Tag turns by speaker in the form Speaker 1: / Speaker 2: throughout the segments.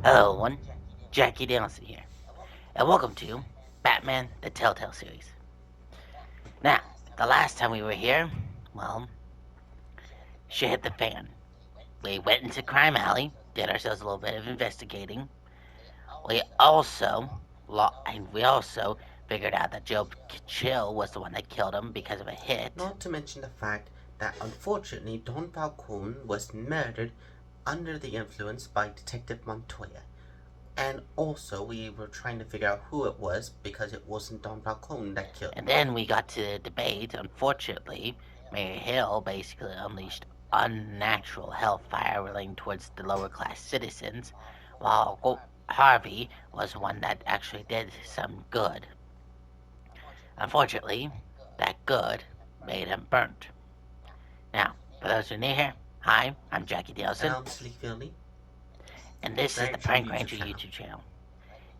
Speaker 1: Hello, everyone. Jackie Danielson here, and welcome to Batman: The Telltale series. Now, the last time we were here, well, shit hit the fan. We went into Crime Alley, did ourselves a little bit of investigating. We also, figured out that Joe Chill was the one that killed him because of a hit.
Speaker 2: Not to mention the fact that unfortunately Don Falcone was murdered under the influence by Detective Montoya. And also we were trying to figure out who it was because it wasn't Don Falcone that killed him.
Speaker 1: And then we got to the debate. Unfortunately, Mayor Hill basically unleashed unnatural hellfire relating towards the lower class citizens, while Harvey was one that actually did some good. Unfortunately, that good made him burnt. Now, for those who are new here, hi, I'm Jackie Danielson.
Speaker 2: And I'm slickvillainy.
Speaker 1: And this is the Prank Ranger YouTube channel.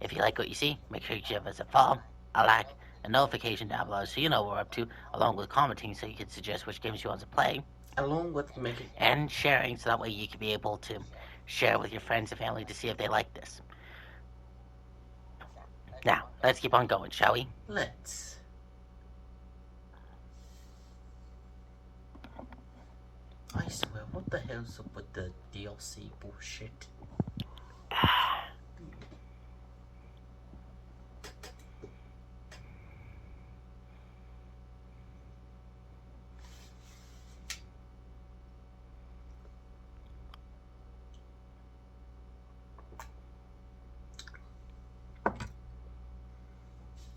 Speaker 1: If you like what you see, make sure you give us a follow, a like, a notification down below so you know what we're up to, along with commenting so you can suggest which games you want to play.
Speaker 2: Along with making...
Speaker 1: And sharing so that way you can be able to share with your friends and family to see if they like this. Now, let's keep on going, shall we?
Speaker 2: Let's. I swear, what the hell's up with the DLC bullshit?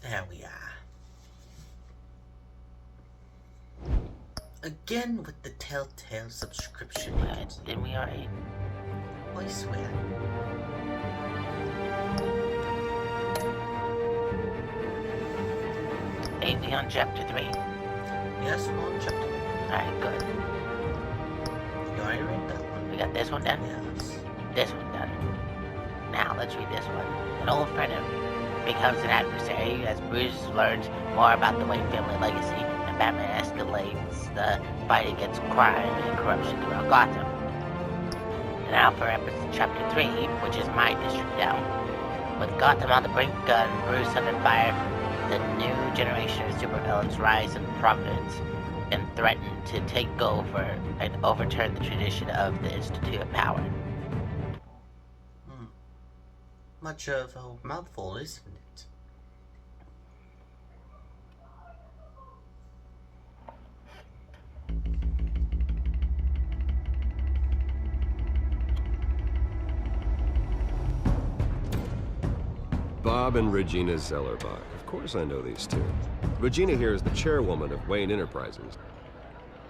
Speaker 2: There we are. Again with the Telltale subscription.
Speaker 1: Didn't we already?
Speaker 2: I swear.
Speaker 1: Ain't we on chapter 3?
Speaker 2: Yes, we're on chapter 3.
Speaker 1: Alright, good.
Speaker 2: You already read that one?
Speaker 1: We got this one done?
Speaker 2: Yes.
Speaker 1: This one done. Now, let's read this one. An old friend becomes an adversary as Bruce learns more about the Wayne family legacy, and Batman escalates the fight against crime and corruption throughout Gotham. And now for chapter 3, which is my district now. With Gotham on the brink and Bruce under fire, the new generation of supervillains rise in prominence and threaten to take over and overturn the tradition of the Institute of Power.
Speaker 2: Much of a mouthful, isn't it?
Speaker 3: Bob and Regina Zellerbach. Of course I know these two. Regina here is the chairwoman of Wayne Enterprises.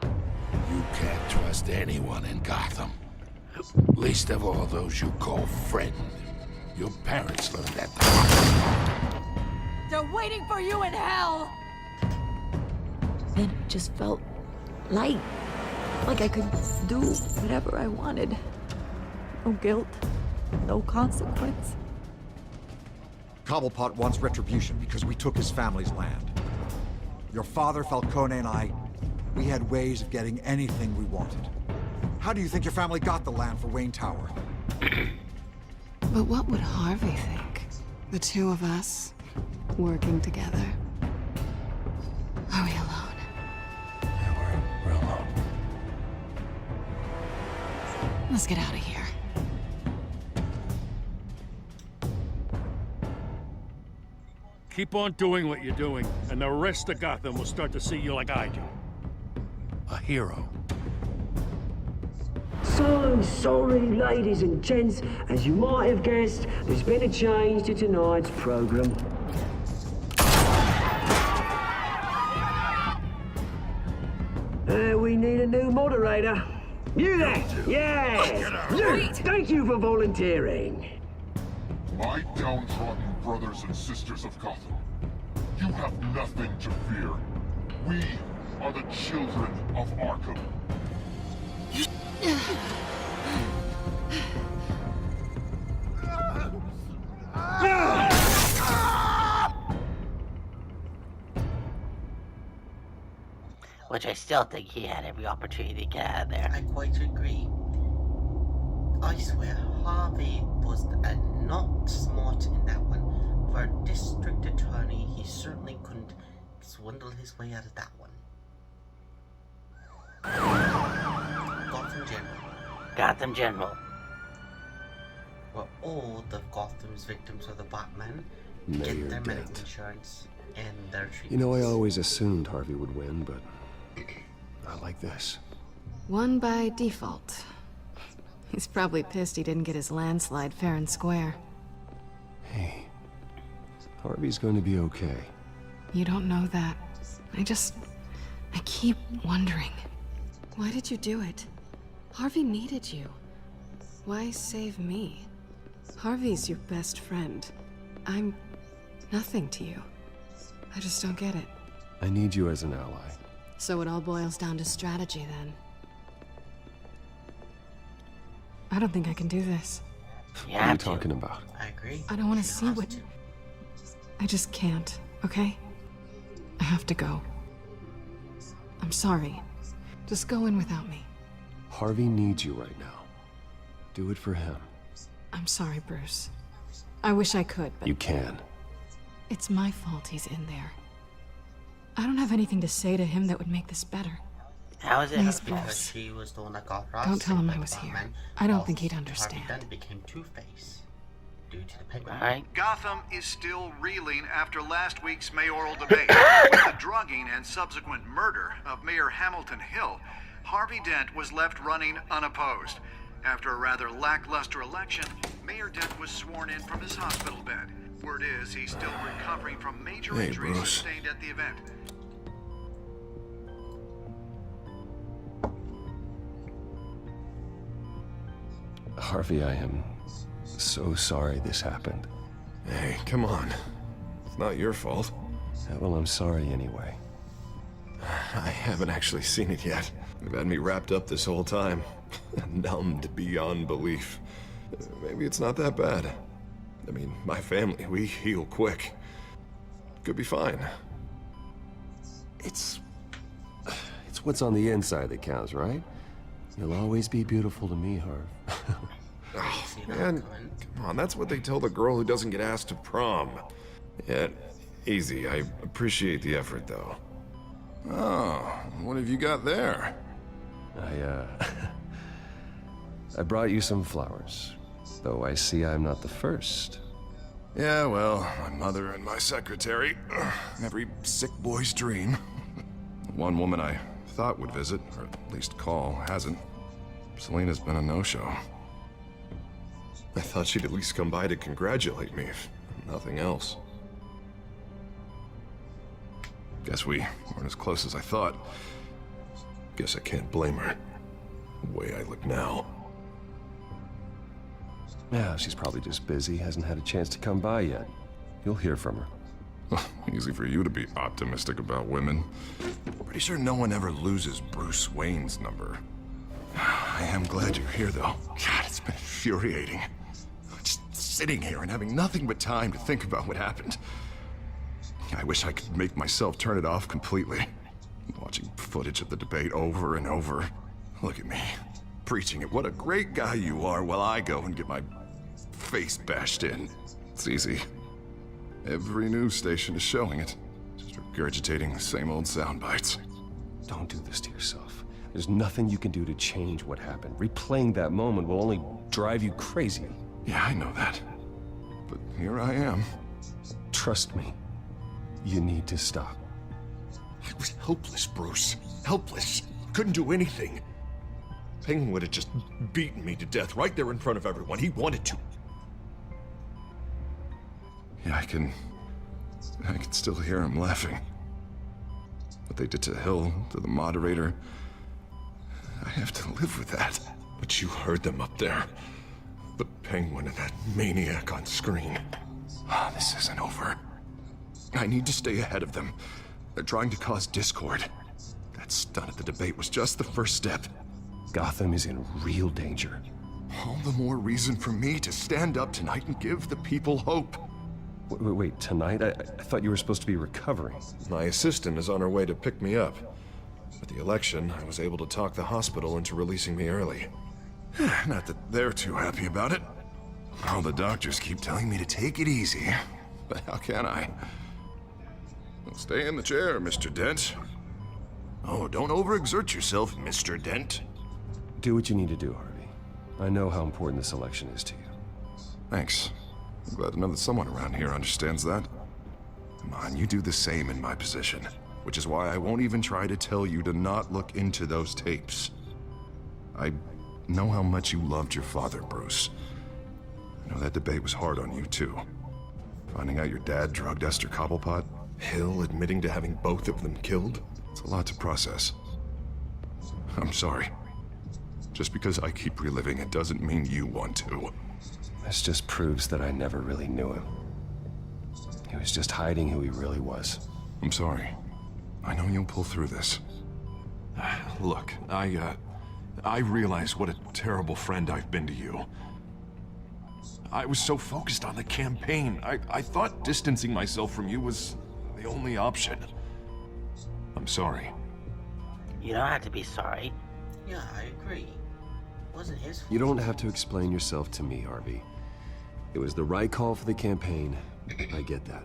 Speaker 4: You can't trust anyone in Gotham. Least of all those you call friend. Your parents learned that the hard way.
Speaker 5: They're waiting for you in hell!
Speaker 6: Then it just felt light. Like I could do whatever I wanted. No guilt, no consequence.
Speaker 7: Cobblepot wants retribution because we took his family's land. Your father, Falcone, and I, we had ways of getting anything we wanted. How do you think your family got the land for Wayne Tower?
Speaker 8: But what would Harvey think? The two of us, working together. Are we alone?
Speaker 4: Yeah, we're alone.
Speaker 8: Let's get out of here.
Speaker 9: Keep on doing what you're doing, and the rest of Gotham will start to see you like I do. A hero.
Speaker 10: So sorry, ladies and gents. As you might have guessed, there's been a change to tonight's program. We need a new moderator. You there? Yeah! You! Thank you for volunteering.
Speaker 11: My downtrodden brothers and sisters of Gotham, you have nothing to fear. We are the children of Arkham.
Speaker 1: Which I still think he had every opportunity to get out of there.
Speaker 2: I quite agree. I swear, Harvey was a certainly couldn't swindle his way out of that one. Gotham General.
Speaker 1: Gotham General.
Speaker 2: Where all the Gotham's victims of the Batman
Speaker 3: Mayor
Speaker 2: get their medical
Speaker 3: Dent.
Speaker 2: insurance and their treatments.
Speaker 3: You know, I always assumed Harvey would win, but not like this.
Speaker 8: Won by default. He's probably pissed he didn't get his landslide fair and square.
Speaker 3: Hey, Harvey's going to be okay.
Speaker 8: You don't know that. I keep wondering. Why did you do it? Harvey needed you. Why save me? Harvey's your best friend. I'm nothing to you. I just don't get it.
Speaker 3: I need you as an ally.
Speaker 8: So it all boils down to strategy, then. I don't think I can do this.
Speaker 3: What are you talking about?
Speaker 2: I agree.
Speaker 8: I don't want to
Speaker 2: She
Speaker 8: see
Speaker 2: has
Speaker 8: what...
Speaker 2: to.
Speaker 8: I just can't, okay? I have to go. I'm sorry. Just go in without me.
Speaker 3: Harvey needs you right now. Do it for him.
Speaker 8: I'm sorry, Bruce. I wish I could, but
Speaker 3: You can.
Speaker 8: it's my fault he's in there. I don't have anything to say to him that would make this better.
Speaker 1: How is it?
Speaker 8: Please,
Speaker 2: Because
Speaker 8: Bruce.
Speaker 2: she was the one that got robbed.
Speaker 8: Don't tell him
Speaker 2: by
Speaker 8: I
Speaker 2: the
Speaker 8: was here.
Speaker 2: Batman,
Speaker 8: I don't
Speaker 2: while
Speaker 8: think he'd
Speaker 2: Harvey
Speaker 8: understand.
Speaker 2: Dent became Two-Face due to the Penguin.
Speaker 1: Alright.
Speaker 12: Gotham is still reeling after last week's mayoral debate. With the drugging and subsequent murder of Mayor Hamilton Hill, Harvey Dent was left running unopposed. After a rather lackluster election, Mayor Dent was sworn in from his hospital bed. Word is he's still recovering from major
Speaker 4: Hey,
Speaker 12: injuries
Speaker 4: Bruce.
Speaker 12: sustained at the event.
Speaker 3: Harvey, I am so sorry this happened.
Speaker 13: Hey, come on. It's not your fault.
Speaker 3: Yeah, well, I'm sorry anyway.
Speaker 13: I haven't actually seen it yet. They've had me wrapped up this whole time. Numbed beyond belief. Maybe it's not that bad. I mean, my family, we heal quick. Could be fine.
Speaker 3: It's what's on the inside that counts, right? You'll always be beautiful to me, Harv.
Speaker 13: Oh,
Speaker 2: See that
Speaker 13: man,
Speaker 2: coming.
Speaker 13: come on, that's what they tell the girl who doesn't get asked to prom. Yeah, easy. I appreciate the effort, though.
Speaker 4: Oh, what have you got there?
Speaker 3: I brought you some flowers. Though I see I'm not the first.
Speaker 4: Yeah, well, my mother and my secretary. Every sick boy's dream. One woman I thought would visit, or at least call, hasn't. Selena's been a no-show.
Speaker 13: I thought she'd at least come by to congratulate me, if nothing else.
Speaker 4: Guess we weren't as close as I thought.
Speaker 13: Guess I can't blame her. The way I look now.
Speaker 3: Yeah, she's probably just busy, hasn't had a chance to come by yet. You'll hear from her.
Speaker 4: Easy for you to be optimistic about women. Pretty sure no one ever loses Bruce Wayne's number. I am glad you're here, though. God, it's been infuriating. Just sitting here and having nothing but time to think about what happened. I wish I could make myself turn it off completely. Watching footage of the debate over and over. Look at me, preaching it. What a great guy you are, while I go and get my face bashed in. It's easy. Every news station is showing it. Just regurgitating the same old sound bites.
Speaker 3: Don't do this to yourself. There's nothing you can do to change what happened. Replaying that moment will only drive you crazy.
Speaker 4: Yeah, I know that. But here I am.
Speaker 3: Trust me. You need to stop.
Speaker 4: I was helpless, Bruce. Helpless. Couldn't do anything. Penguin would have just beaten me to death right there in front of everyone. He wanted to. Yeah, I can still hear him laughing. What they did to Hill, to the moderator, I have to live with that. But you heard them up there. The Penguin and that maniac on screen. This isn't over. I need to stay ahead of them. They're trying to cause discord. That stunt at the debate was just the first step.
Speaker 3: Gotham is in real danger.
Speaker 4: All the more reason for me to stand up tonight and give the people hope.
Speaker 3: Wait, tonight? I thought you were supposed to be recovering.
Speaker 13: My assistant is on her way to pick me up. With the election, I was able to talk the hospital into releasing me early.
Speaker 4: Not that they're too happy about it. All the doctors keep telling me to take it easy. But how can I? Stay in the chair, Mr. Dent. Oh, don't overexert yourself, Mr. Dent.
Speaker 3: Do what you need to do, Harvey. I know how important this election is to you.
Speaker 4: Thanks. I'm glad to know that someone around here understands that. Come on, you do the same in my position. Which is why I won't even try to tell you to not look into those tapes. I know how much you loved your father, Bruce. I know that debate was hard on you, too. Finding out your dad drugged Esther Cobblepot, Hill admitting to having both of them killed. It's a lot to process. I'm sorry. Just because I keep reliving it doesn't mean you want to.
Speaker 3: This just proves that I never really knew him. He was just hiding who he really was.
Speaker 4: I'm sorry. I know you'll pull through this.
Speaker 13: Look, I realize what a terrible friend I've been to you. I was so focused on the campaign. I thought distancing myself from you was the only option. I'm sorry.
Speaker 1: You don't have to be sorry.
Speaker 2: Yeah, I agree. It wasn't his fault.
Speaker 3: You don't have to explain yourself to me, Harvey. It was the right call for the campaign. I get that.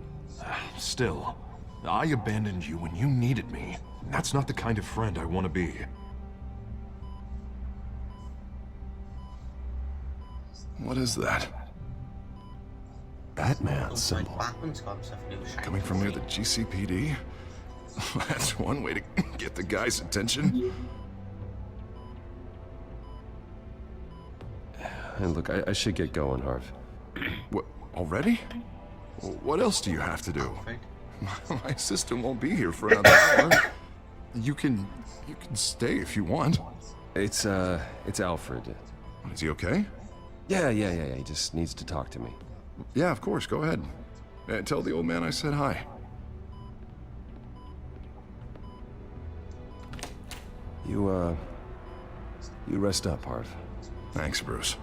Speaker 13: Still, I abandoned you when you needed me. That's not the kind of friend I want to be.
Speaker 4: What is that?
Speaker 3: Batman symbol.
Speaker 4: Coming from near the GCPD? That's one way to get the guy's attention.
Speaker 3: And look, I should get going, Harv.
Speaker 4: What, already? What else do you have to do? My assistant won't be here for another hour. You can stay if you want.
Speaker 3: It's Alfred.
Speaker 4: Is he okay?
Speaker 3: Yeah. He just needs to talk to me.
Speaker 4: Yeah, of course. Go ahead. Tell the old man I said hi.
Speaker 3: You rest up, Harv.
Speaker 4: Thanks, Bruce.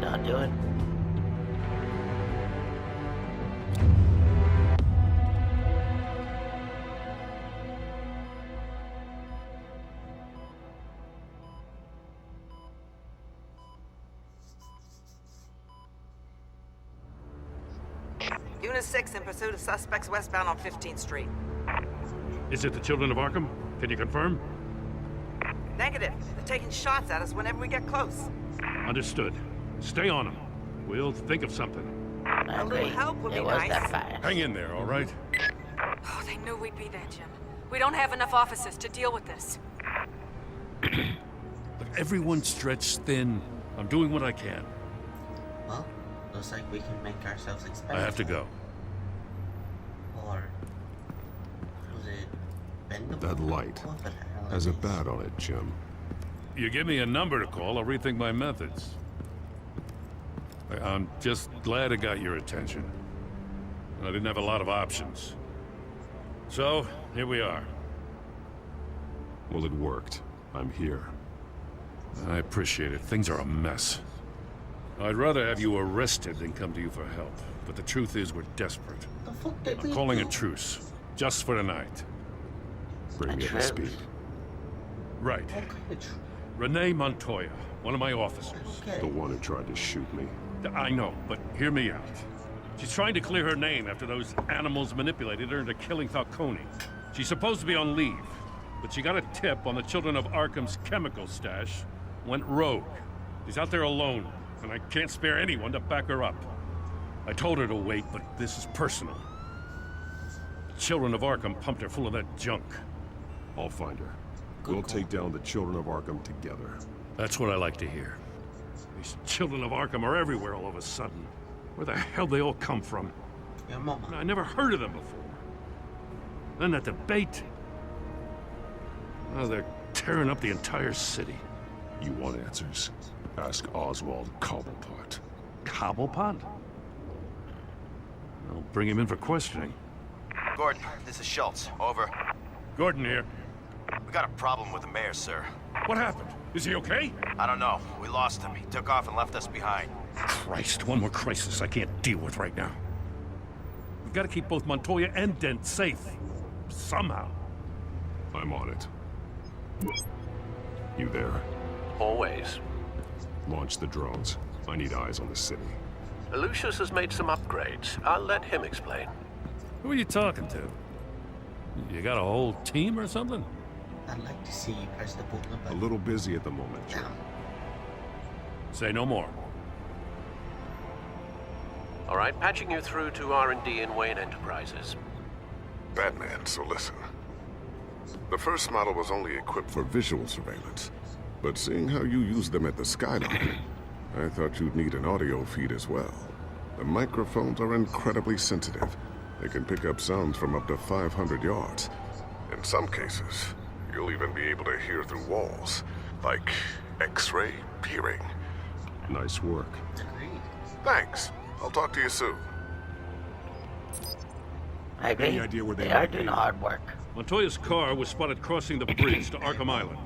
Speaker 1: Don't do it.
Speaker 14: Unit 6 in pursuit of suspects westbound on 15th Street.
Speaker 9: Is it the Children of Arkham? Can you confirm?
Speaker 14: Negative. They're taking shots at us whenever we get close.
Speaker 9: Understood. Stay on them. We'll think of something.
Speaker 14: A little help would be nice.
Speaker 9: Hang in there, all right?
Speaker 5: Oh, they knew we'd be there, Jim. We don't have enough officers to deal with this.
Speaker 9: Look, everyone's stretched thin. I'm doing what I can.
Speaker 2: Well, looks like we can make ourselves expendable.
Speaker 9: I have to go.
Speaker 2: Or was it bendable?
Speaker 3: That light
Speaker 2: What the hell
Speaker 3: has a
Speaker 2: is
Speaker 3: bat on it, Jim.
Speaker 9: You give me a number to call, I'll rethink my methods. I'm just glad I got your attention. I didn't have a lot of options. So, here we are.
Speaker 3: Well, it worked. I'm here.
Speaker 9: I appreciate it. Things are a mess. I'd rather have you arrested than come to you for help. But the truth is, we're desperate.
Speaker 2: The fuck did
Speaker 9: I'm
Speaker 2: we
Speaker 9: calling
Speaker 2: do?
Speaker 9: a truce. Just for tonight.
Speaker 3: Bring me up to speed.
Speaker 9: Right.
Speaker 2: What kind of
Speaker 9: Renee Montoya, one of my officers.
Speaker 2: Okay.
Speaker 3: The one who tried to shoot me.
Speaker 9: I know, but hear me out. She's trying to clear her name after those animals manipulated her into killing Falcone. She's supposed to be on leave, but she got a tip on the Children of Arkham's chemical stash, went rogue. She's out there alone, and I can't spare anyone to back her up. I told her to wait, but this is personal. The Children of Arkham pumped her full of that junk.
Speaker 3: I'll find her. We'll take down the Children of Arkham together.
Speaker 9: That's what I like to hear. These Children of Arkham are everywhere all of a sudden. Where the hell they all come from?
Speaker 2: Your mama.
Speaker 9: I never heard of them before. Then that debate. Oh, they're tearing up the entire city.
Speaker 3: You want answers? Ask Oswald Cobblepot.
Speaker 9: Cobblepot? I'll bring him in for questioning.
Speaker 15: Gordon, this is Schultz. Over.
Speaker 9: Gordon here.
Speaker 15: We got a problem with the mayor, sir.
Speaker 9: What happened? Is he okay?
Speaker 15: I don't know. We lost him. He took off and left us behind.
Speaker 9: Christ, one more crisis I can't deal with right now. We've got to keep both Montoya and Dent safe. Somehow.
Speaker 3: I'm on it. You there?
Speaker 15: Always.
Speaker 3: Launch the drones. I need eyes on the city. Lucius has made some upgrades. I'll let him explain.
Speaker 9: Who are you talking to? You got a whole team or something?
Speaker 2: I'd like to see you press the button.
Speaker 3: A little busy at the moment, Jim.
Speaker 9: Say no more.
Speaker 3: All right, patching you through to R&D in Wayne Enterprises.
Speaker 11: Batman, so listen. The first model was only equipped for visual surveillance, but seeing how you use them at the skyline, I thought you'd need an audio feed as well. The microphones are incredibly sensitive. They can pick up sounds from up to 500 yards. In some cases, you'll even be able to hear through walls, like X-ray peering.
Speaker 3: Nice work.
Speaker 11: Thanks. I'll talk to you soon.
Speaker 1: I agree.
Speaker 9: Any idea where
Speaker 1: they are doing the hard work.
Speaker 9: Montoya's car was spotted crossing the bridge to Arkham Island.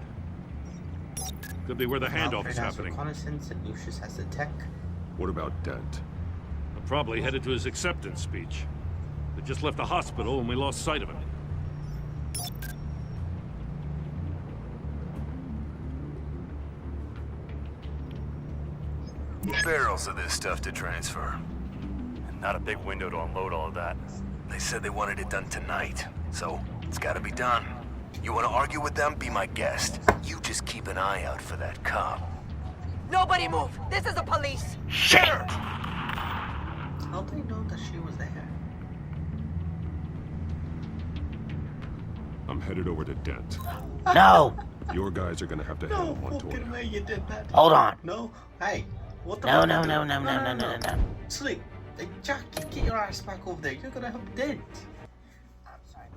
Speaker 9: Could be where the handoff is happening.
Speaker 2: Reconnaissance and Lucius has the tech.
Speaker 3: What about Dent?
Speaker 9: Probably headed to his acceptance speech. They just left the hospital and we lost sight of him.
Speaker 15: Barrels of this stuff to transfer. And not a big window to unload all of that. They said they wanted it done tonight, so it's gotta be done. You wanna argue with them? Be my guest. You just keep an eye out for that cop.
Speaker 14: Nobody move! This is the police!
Speaker 1: Shit!
Speaker 2: How do they know that she was there?
Speaker 3: I'm headed over to Dent.
Speaker 1: No!
Speaker 3: Your guys are gonna have to handle Montoya.
Speaker 2: Way you did that.
Speaker 1: Hold on.
Speaker 2: No. Hey. What the
Speaker 1: No,
Speaker 2: fuck?
Speaker 1: no, no, no, no, no, no, no.
Speaker 2: Slick. Hey, Jackie, get your ass back over there. You're gonna have Dent.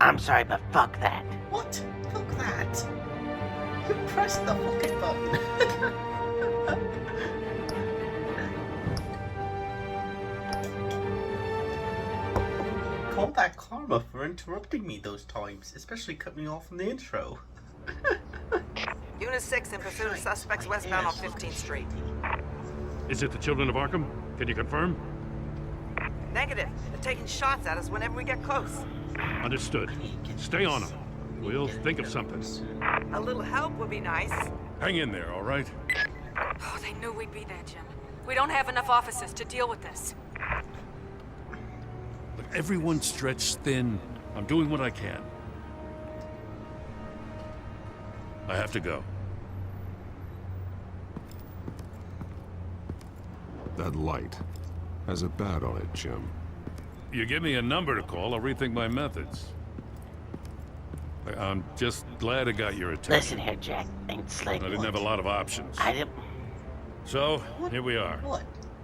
Speaker 1: I'm sorry, but fuck that.
Speaker 2: What? Fuck that. You pressed the fucking button. Call that karma for interrupting me those times, especially cutting me off from the intro.
Speaker 14: Unit 6 in pursuit of suspects westbound on 15th Street.
Speaker 9: Is it the Children of Arkham? Can you confirm?
Speaker 14: Negative. They're taking shots at us whenever we get close.
Speaker 9: Understood. Stay on them. We'll think of something.
Speaker 14: A little help would be nice.
Speaker 9: Hang in there, all right?
Speaker 5: Oh, they knew we'd be there, Jim. We don't have enough officers to deal with this.
Speaker 9: Look, everyone's stretched thin. I'm doing what I can. I have to go.
Speaker 3: That light has a bat on it, Jim.
Speaker 9: You give me a number to call, I'll rethink my methods. I'm just glad I got your attention.
Speaker 1: Listen here, Jack. Ain't Slick.
Speaker 9: I didn't have a lot of options.
Speaker 1: I didn't.
Speaker 9: So, here we are.
Speaker 2: What?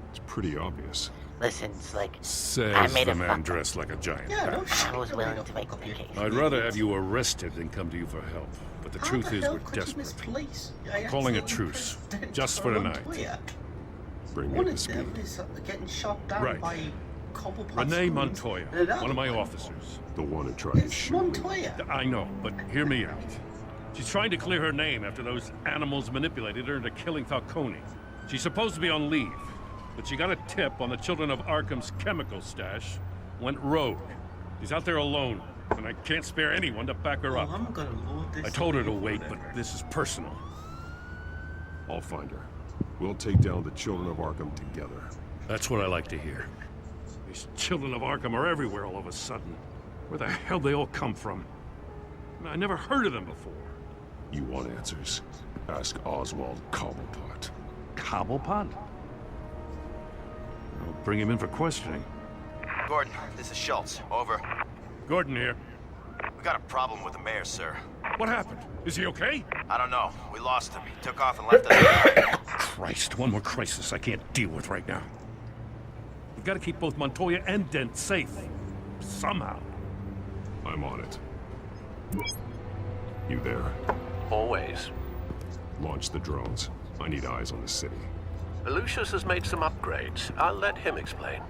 Speaker 3: It's pretty obvious.
Speaker 1: Listen, Slick. I
Speaker 9: Says
Speaker 1: made
Speaker 9: the
Speaker 1: a
Speaker 9: man
Speaker 1: fuck.
Speaker 9: dressed like a giant.
Speaker 2: Yeah, no shit.
Speaker 1: I was willing to make the case.
Speaker 9: I'd rather have you arrested than come to you for help. But the truth is, we're desperate.
Speaker 2: I'm
Speaker 9: Calling a truce. Just for tonight.
Speaker 3: Bring me
Speaker 2: One
Speaker 3: up
Speaker 2: of
Speaker 3: to
Speaker 2: them
Speaker 3: speed.
Speaker 2: is getting shot down
Speaker 9: Right.
Speaker 2: by Cobblepot.
Speaker 9: Renee Montoya, one of my officers.
Speaker 3: The one who tried to
Speaker 2: It's
Speaker 3: shoot me.
Speaker 2: Montoya.
Speaker 9: I know, but hear me out. She's trying to clear her name after those animals manipulated her into killing Falcone. She's supposed to be on leave, but she got a tip on the Children of Arkham's chemical stash, went rogue. She's out there alone, and I can't spare anyone to back her up.
Speaker 2: I'm gonna load this.
Speaker 9: I told her to wait, but this is personal.
Speaker 3: I'll find her. We'll take down the Children of Arkham together.
Speaker 9: That's what I like to hear. These Children of Arkham are everywhere all of a sudden. Where the hell they all come from? I never heard of them before.
Speaker 3: You want answers? Ask Oswald Cobblepot.
Speaker 9: Cobblepot? I'll bring him in for questioning.
Speaker 15: Gordon, this is Schultz. Over.
Speaker 9: Gordon here.
Speaker 15: We got a problem with the mayor, sir.
Speaker 9: What happened? Is he okay?
Speaker 15: I don't know. We lost him. He took off and left us.
Speaker 9: Christ, one more crisis I can't deal with right now. We've got to keep both Montoya and Dent safe. Somehow.
Speaker 3: I'm on it. You there? Always. Launch the drones. I need eyes on the city.
Speaker 16: Lucius has made some upgrades. I'll let him explain.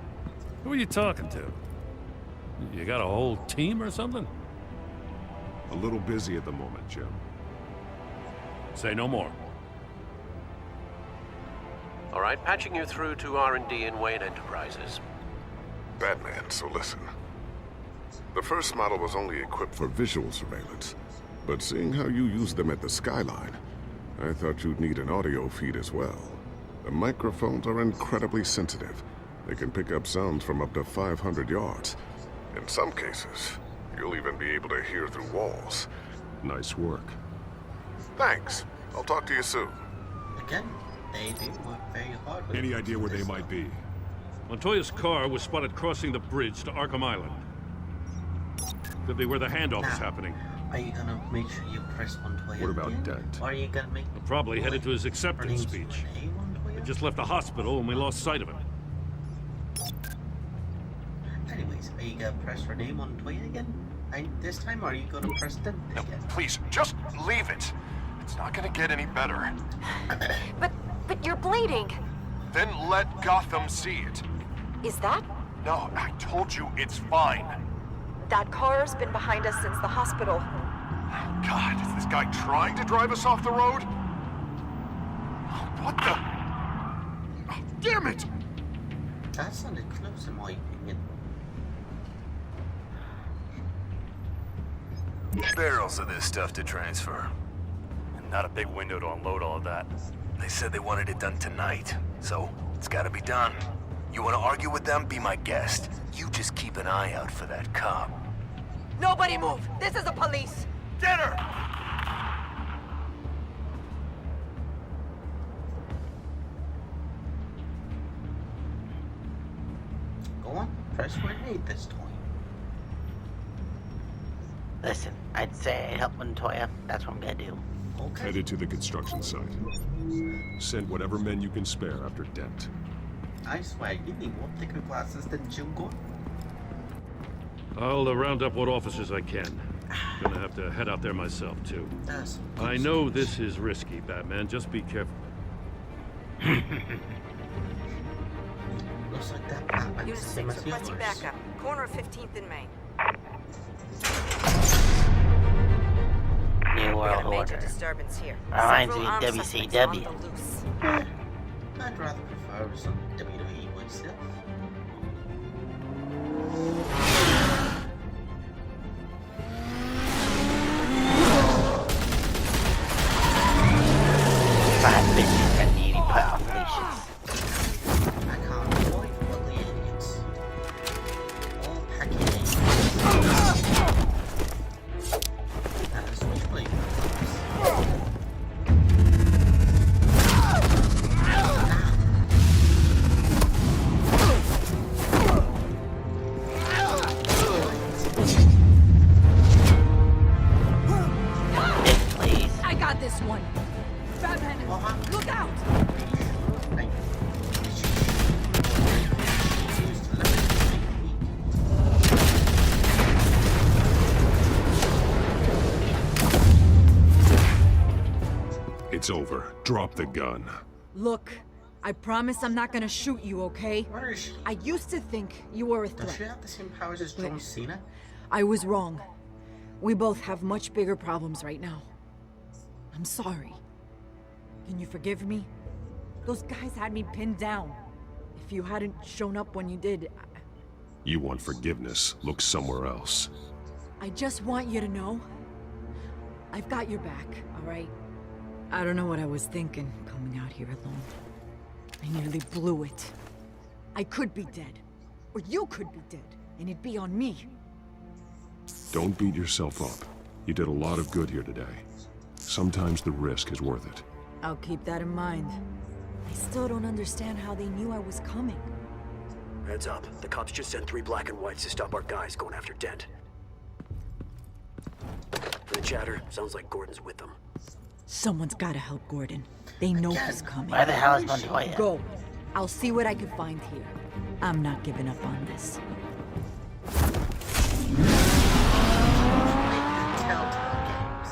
Speaker 9: Who are you talking to? You got a whole team or something?
Speaker 3: A little busy at the moment, Jim.
Speaker 9: Say no more.
Speaker 16: All right, patching you through to R&D in Wayne Enterprises.
Speaker 11: Batman, so listen. The first model was only equipped for visual surveillance, but seeing how you use them at the skyline, I thought you'd need an audio feed as well. The microphones are incredibly sensitive. They can pick up sounds from up to 500 yards. In some cases, you'll even be able to hear through walls.
Speaker 3: Nice work.
Speaker 11: Thanks. I'll talk to you soon.
Speaker 2: Again, they do work very hard.
Speaker 3: Any idea where they might be?
Speaker 9: Montoya's car was spotted crossing the bridge to Arkham Island. Could be where the handoff is happening.
Speaker 2: Are you gonna make sure you press Montoya?
Speaker 3: What about Dent?
Speaker 2: Or are you gonna make...
Speaker 9: Probably headed to his acceptance speech. He just left the hospital and we lost sight of him.
Speaker 2: Anyways, are you gonna press Renee Montoya again? This time, or are you gonna press Dent again?
Speaker 13: Please, just leave it. It's not gonna get any better.
Speaker 17: But you're bleeding.
Speaker 13: Then let Gotham see it.
Speaker 17: Is that?
Speaker 13: No, I told you it's fine.
Speaker 17: That car's been behind us since the hospital.
Speaker 13: God, is this guy trying to drive us off the road? What the? Damn it!
Speaker 2: That sounded close in my opinion.
Speaker 15: Barrels of this stuff to transfer. And not a big window to unload all of that. They said they wanted it done tonight, so it's gotta be done. You wanna argue with them? Be my guest. You just keep an eye out for that cop.
Speaker 14: Nobody move! This is the police!
Speaker 13: Get her!
Speaker 2: Go on, press Renee this time.
Speaker 1: Listen, I'd say help Montoya. That's what I'm gonna do.
Speaker 2: Okay.
Speaker 3: Headed to the construction site. Send whatever men you can spare after Dent.
Speaker 2: I swear, you need more thicker glasses than Jim Gordon.
Speaker 9: I'll round up what officers I can. Gonna have to head out there myself, too. I know this is risky, Batman. Just be careful.
Speaker 2: Looks like that Batman
Speaker 14: Unit
Speaker 2: is the same
Speaker 14: 6
Speaker 2: as
Speaker 14: requesting
Speaker 2: yours.
Speaker 14: backup. Corner of 15th and Main.
Speaker 1: New
Speaker 14: We got
Speaker 1: World
Speaker 14: a major
Speaker 1: Order.
Speaker 14: disturbance here.
Speaker 1: Reminds me
Speaker 14: Several
Speaker 1: of
Speaker 14: armed suspects
Speaker 1: WCW.
Speaker 14: on the loose.
Speaker 2: I'd rather prefer some WWE myself.
Speaker 1: Five bitches that need put off leashes.
Speaker 2: I can't avoid ugly idiots. All packing and a switchblade.
Speaker 6: I got this one. Batman, look out!
Speaker 3: It's over. Drop the gun.
Speaker 6: Look, I promise I'm not gonna shoot you, okay?
Speaker 2: Where is she?
Speaker 6: I used to think you were a
Speaker 2: Does she
Speaker 6: threat.
Speaker 2: have the same powers as John Cena?
Speaker 6: I was wrong. We both have much bigger problems right now. I'm sorry. Can you forgive me? Those guys had me pinned down. If you hadn't shown up when you did,
Speaker 3: You want forgiveness? Look somewhere else.
Speaker 6: I just want you to know, I've got your back, all right? I don't know what I was thinking coming out here alone. I nearly blew it. I could be dead, or you could be dead, and it'd be on me.
Speaker 3: Don't beat yourself up. You did a lot of good here today. Sometimes the risk is worth it.
Speaker 6: I'll keep that in mind. I still don't understand how they knew I was coming.
Speaker 18: Heads up. The cops just sent 3 black and whites to stop our guys going after Dent. For the chatter, sounds like Gordon's with them.
Speaker 6: Someone's gotta help Gordon. They know he's coming.
Speaker 1: Where the hell is Montoya?
Speaker 6: Go. I'll see what I can find here. I'm not giving up on this.
Speaker 2: Telltale games.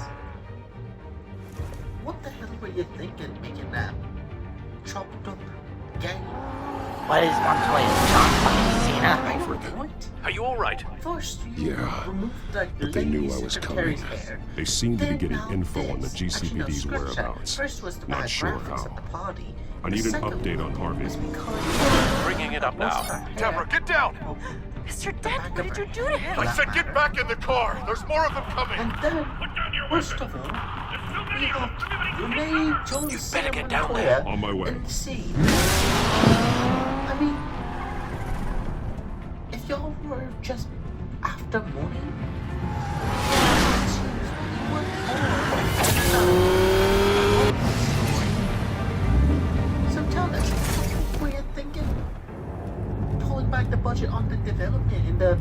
Speaker 2: What the hell were you thinking making that chopped up game?
Speaker 1: What is Montoya? John fucking Cena?
Speaker 16: Are you all right?
Speaker 2: First,
Speaker 3: Yeah, but they knew I was coming. They seemed to be getting info on the GCPD's whereabouts.
Speaker 2: First was the
Speaker 3: Not
Speaker 2: bad
Speaker 3: sure
Speaker 2: graphics
Speaker 3: how.
Speaker 2: at the party.
Speaker 3: I need an update on Harvey.
Speaker 16: Bringing it up now.
Speaker 13: Deborah, get down!
Speaker 14: Mr. Dent, what did you do to him?
Speaker 13: I said get back in the car! There's more of them coming!
Speaker 2: And then, worst of all, we got Renee Jones
Speaker 16: You better get down there.
Speaker 3: On my way.
Speaker 2: and the scene. I mean, just after morning? So tell us, what were you thinking? Pulling back the budget on the development and the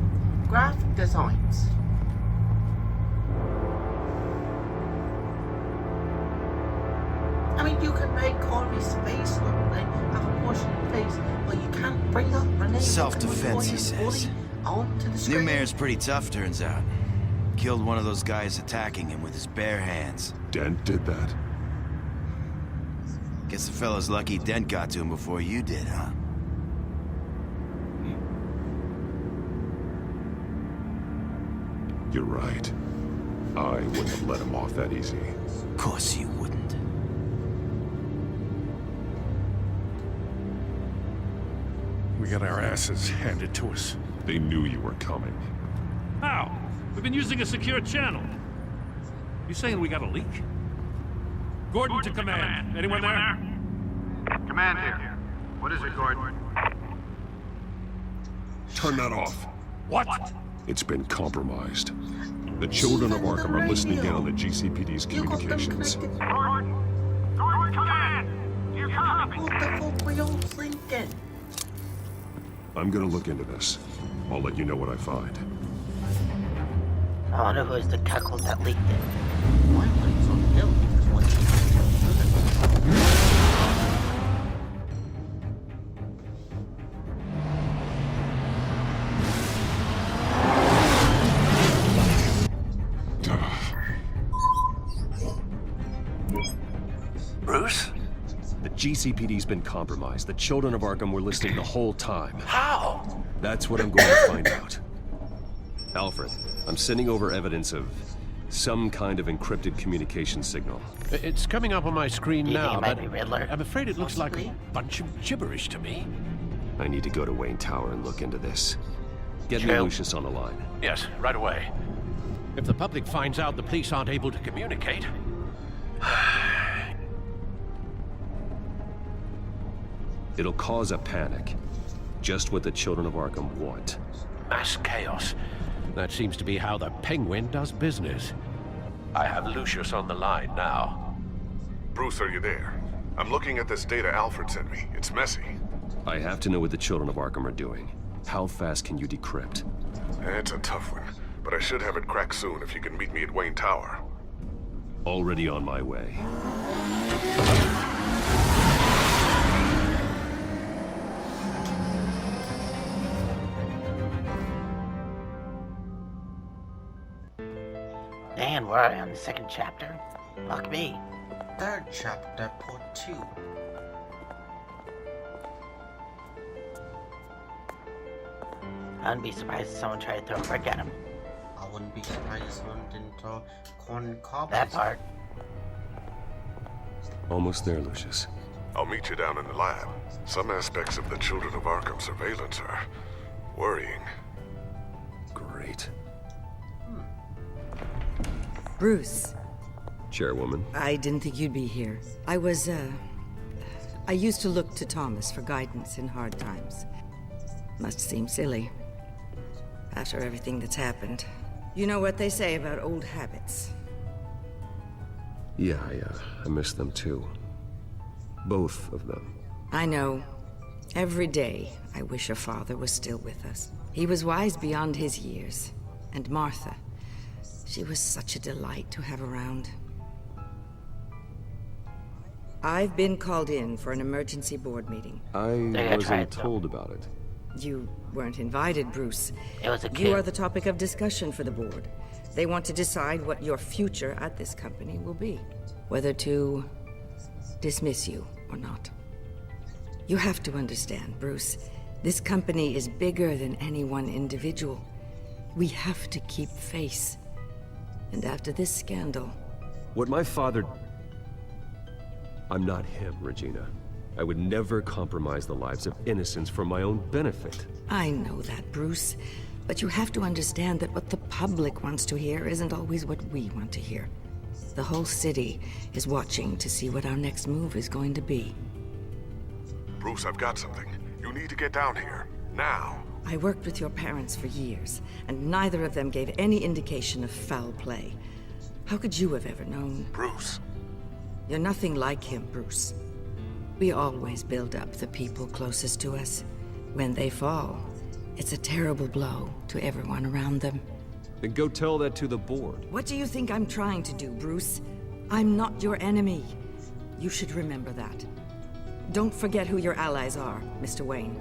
Speaker 2: graphic designs. I mean, you can make Harvey's face look like have a portion of face, but you can't bring up Renee.
Speaker 19: Self-defense, he says.
Speaker 2: Onto the screen.
Speaker 19: New mayor's pretty tough, turns out. Killed one of those guys attacking him with his bare hands.
Speaker 11: Dent did that?
Speaker 19: Guess the fella's lucky Dent got to him before you did, huh?
Speaker 11: You're right. I wouldn't have let him off that easy.
Speaker 19: Of course you wouldn't.
Speaker 9: We got our asses handed to us.
Speaker 11: They knew you were coming.
Speaker 9: How? We've been using a secure channel. You saying we got a leak? Gordon to command. Anyone there?
Speaker 12: Command here. What is it, Gordon?
Speaker 11: Turn that off.
Speaker 9: What?
Speaker 11: It's been compromised. The children of Arkham are listening in on the GCPD's communications.
Speaker 12: Gordon, command! You copy?
Speaker 2: What the fuck were y'all thinking?
Speaker 11: I'm gonna look into this. I'll let you know what I find.
Speaker 1: I wonder who is the cuckold that leaked it.
Speaker 2: Why lights on hill?
Speaker 15: Bruce?
Speaker 3: The GCPD's been compromised. The children of Arkham were listening the whole time.
Speaker 15: How?
Speaker 3: That's what I'm going to find out. Alfred, I'm sending over evidence of some kind of encrypted communication signal.
Speaker 16: It's coming up on my screen
Speaker 1: Do you think
Speaker 16: now,
Speaker 1: it might
Speaker 16: but
Speaker 1: be Riddler?
Speaker 16: I'm afraid it looks like
Speaker 2: Possibly.
Speaker 16: a bunch of gibberish to me.
Speaker 3: I need to go to Wayne Tower and look into this. Get me
Speaker 1: True.
Speaker 3: Lucius on the line.
Speaker 16: Yes, right away. If the public finds out the police aren't able to communicate...
Speaker 3: It'll cause a panic. Just what the children of Arkham want.
Speaker 16: mass chaos. That seems to be how the Penguin does business. I have Lucius on the line now.
Speaker 11: Bruce, are you there? I'm looking at this data Alfred sent me. It's messy.
Speaker 3: I have to know what the children of Arkham are doing. How fast can you decrypt?
Speaker 11: It's a tough one, but I should have it cracked soon if you can meet me at Wayne Tower.
Speaker 3: Already on my way.
Speaker 1: And we're on the second chapter. Fuck me.
Speaker 2: Third chapter, part 2.
Speaker 1: I wouldn't be surprised if someone tried to throw a brick at him.
Speaker 2: I wouldn't be surprised if someone didn't throw corn cob.
Speaker 1: That part.
Speaker 3: Almost there, Lucius.
Speaker 11: I'll meet you down in the lab. Some aspects of the Children of Arkham surveillance are worrying.
Speaker 3: Great.
Speaker 6: Bruce,
Speaker 3: Chairwoman.
Speaker 6: I didn't think you'd be here. I used to look to Thomas for guidance in hard times. Must seem silly. After everything that's happened. You know what they say about old habits.
Speaker 3: Yeah, I miss them too. Both of them.
Speaker 6: I know. Every day, I wish your father was still with us. He was wise beyond his years. And Martha, she was such a delight to have around. I've been called in for an emergency board meeting.
Speaker 3: I wasn't told about it.
Speaker 6: You weren't invited, Bruce.
Speaker 1: It was a
Speaker 6: You
Speaker 1: kid.
Speaker 6: are the topic of discussion for the board. They want to decide what your future at this company will be. Whether to dismiss you or not. You have to understand, Bruce. This company is bigger than any one individual. We have to keep face. And after this scandal...
Speaker 3: What my father... I'm not him, Regina. I would never compromise the lives of innocents for my own benefit.
Speaker 6: I know that, Bruce. But you have to understand that what the public wants to hear isn't always what we want to hear. The whole city is watching to see what our next move is going to be.
Speaker 11: Bruce, I've got something. You need to get down here. Now.
Speaker 20: I worked with your parents for years, and neither of them gave any indication of foul play. How could you have ever known?
Speaker 4: Bruce.
Speaker 20: You're nothing like him, Bruce. We always build up the people closest to us. When they fall, it's a terrible blow to everyone around them.
Speaker 3: Then go tell that to the board.
Speaker 20: What do you think I'm trying to do, Bruce? I'm not your enemy. You should remember that. Don't forget who your allies are, Mr. Wayne.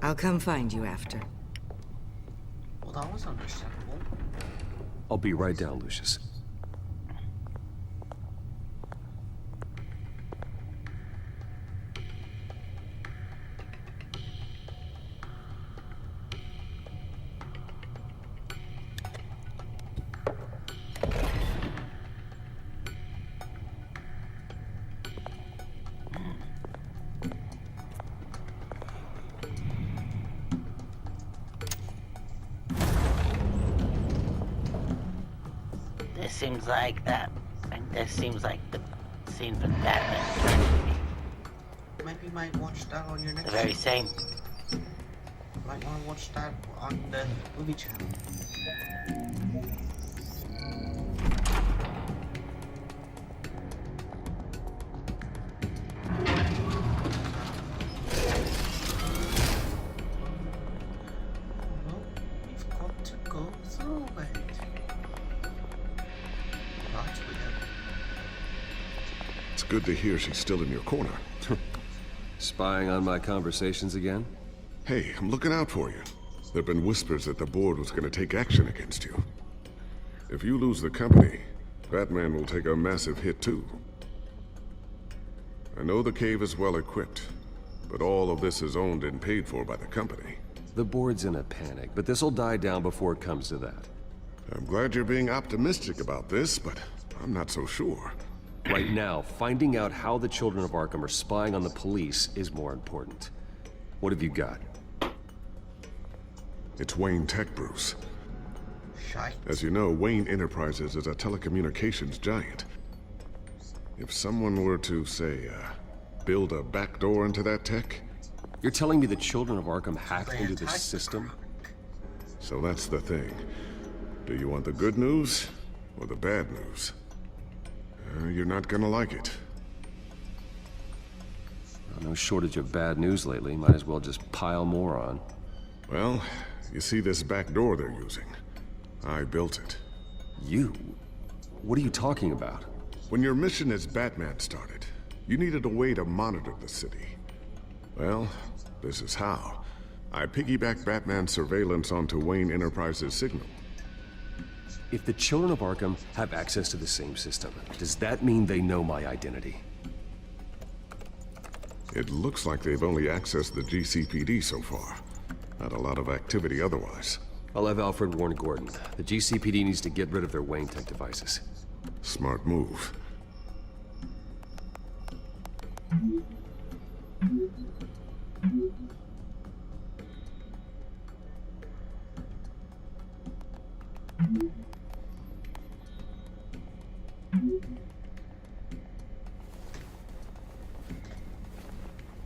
Speaker 20: I'll come find you after.
Speaker 2: Well, that was understandable.
Speaker 3: I'll be right down, Lucius.
Speaker 1: This seems like the scene from Batman.
Speaker 2: Maybe you might watch that on your next.
Speaker 1: The very same.
Speaker 2: Might want to watch that on the movie channel.
Speaker 11: Good to hear she's still in your corner.
Speaker 3: Spying on my conversations again?
Speaker 11: Hey, I'm looking out for you. There've been whispers that the board was gonna take action against you. If you lose the company, Batman will take a massive hit too. I know the cave is well equipped, but all of this is owned and paid for by the company.
Speaker 3: The board's in a panic, but this'll die down before it comes to that.
Speaker 11: I'm glad you're being optimistic about this, but I'm not so sure.
Speaker 3: Right now, finding out how the children of Arkham are spying on the police is more important. What have you got?
Speaker 11: It's Wayne Tech, Bruce.
Speaker 2: Shite.
Speaker 11: As you know, Wayne Enterprises is a telecommunications giant. If someone were to, say, build a backdoor into that tech...
Speaker 3: You're telling me the children of Arkham hacked into this system?
Speaker 11: So that's the thing. Do you want the good news or the bad news? You're not gonna like it.
Speaker 3: No shortage of bad news lately. Might as well just pile more on.
Speaker 11: Well, you see this back door they're using? I built it.
Speaker 3: You? What are you talking about?
Speaker 11: When your mission as Batman started, you needed a way to monitor the city. Well, this is how. I piggybacked Batman's surveillance onto Wayne Enterprises' signal.
Speaker 3: If the children of Arkham have access to the same system, does that mean they know my identity?
Speaker 11: It looks like they've only accessed the GCPD so far. Not a lot of activity otherwise.
Speaker 3: I'll have Alfred warn Gordon. The GCPD needs to get rid of their Wayne Tech devices.
Speaker 11: Smart move.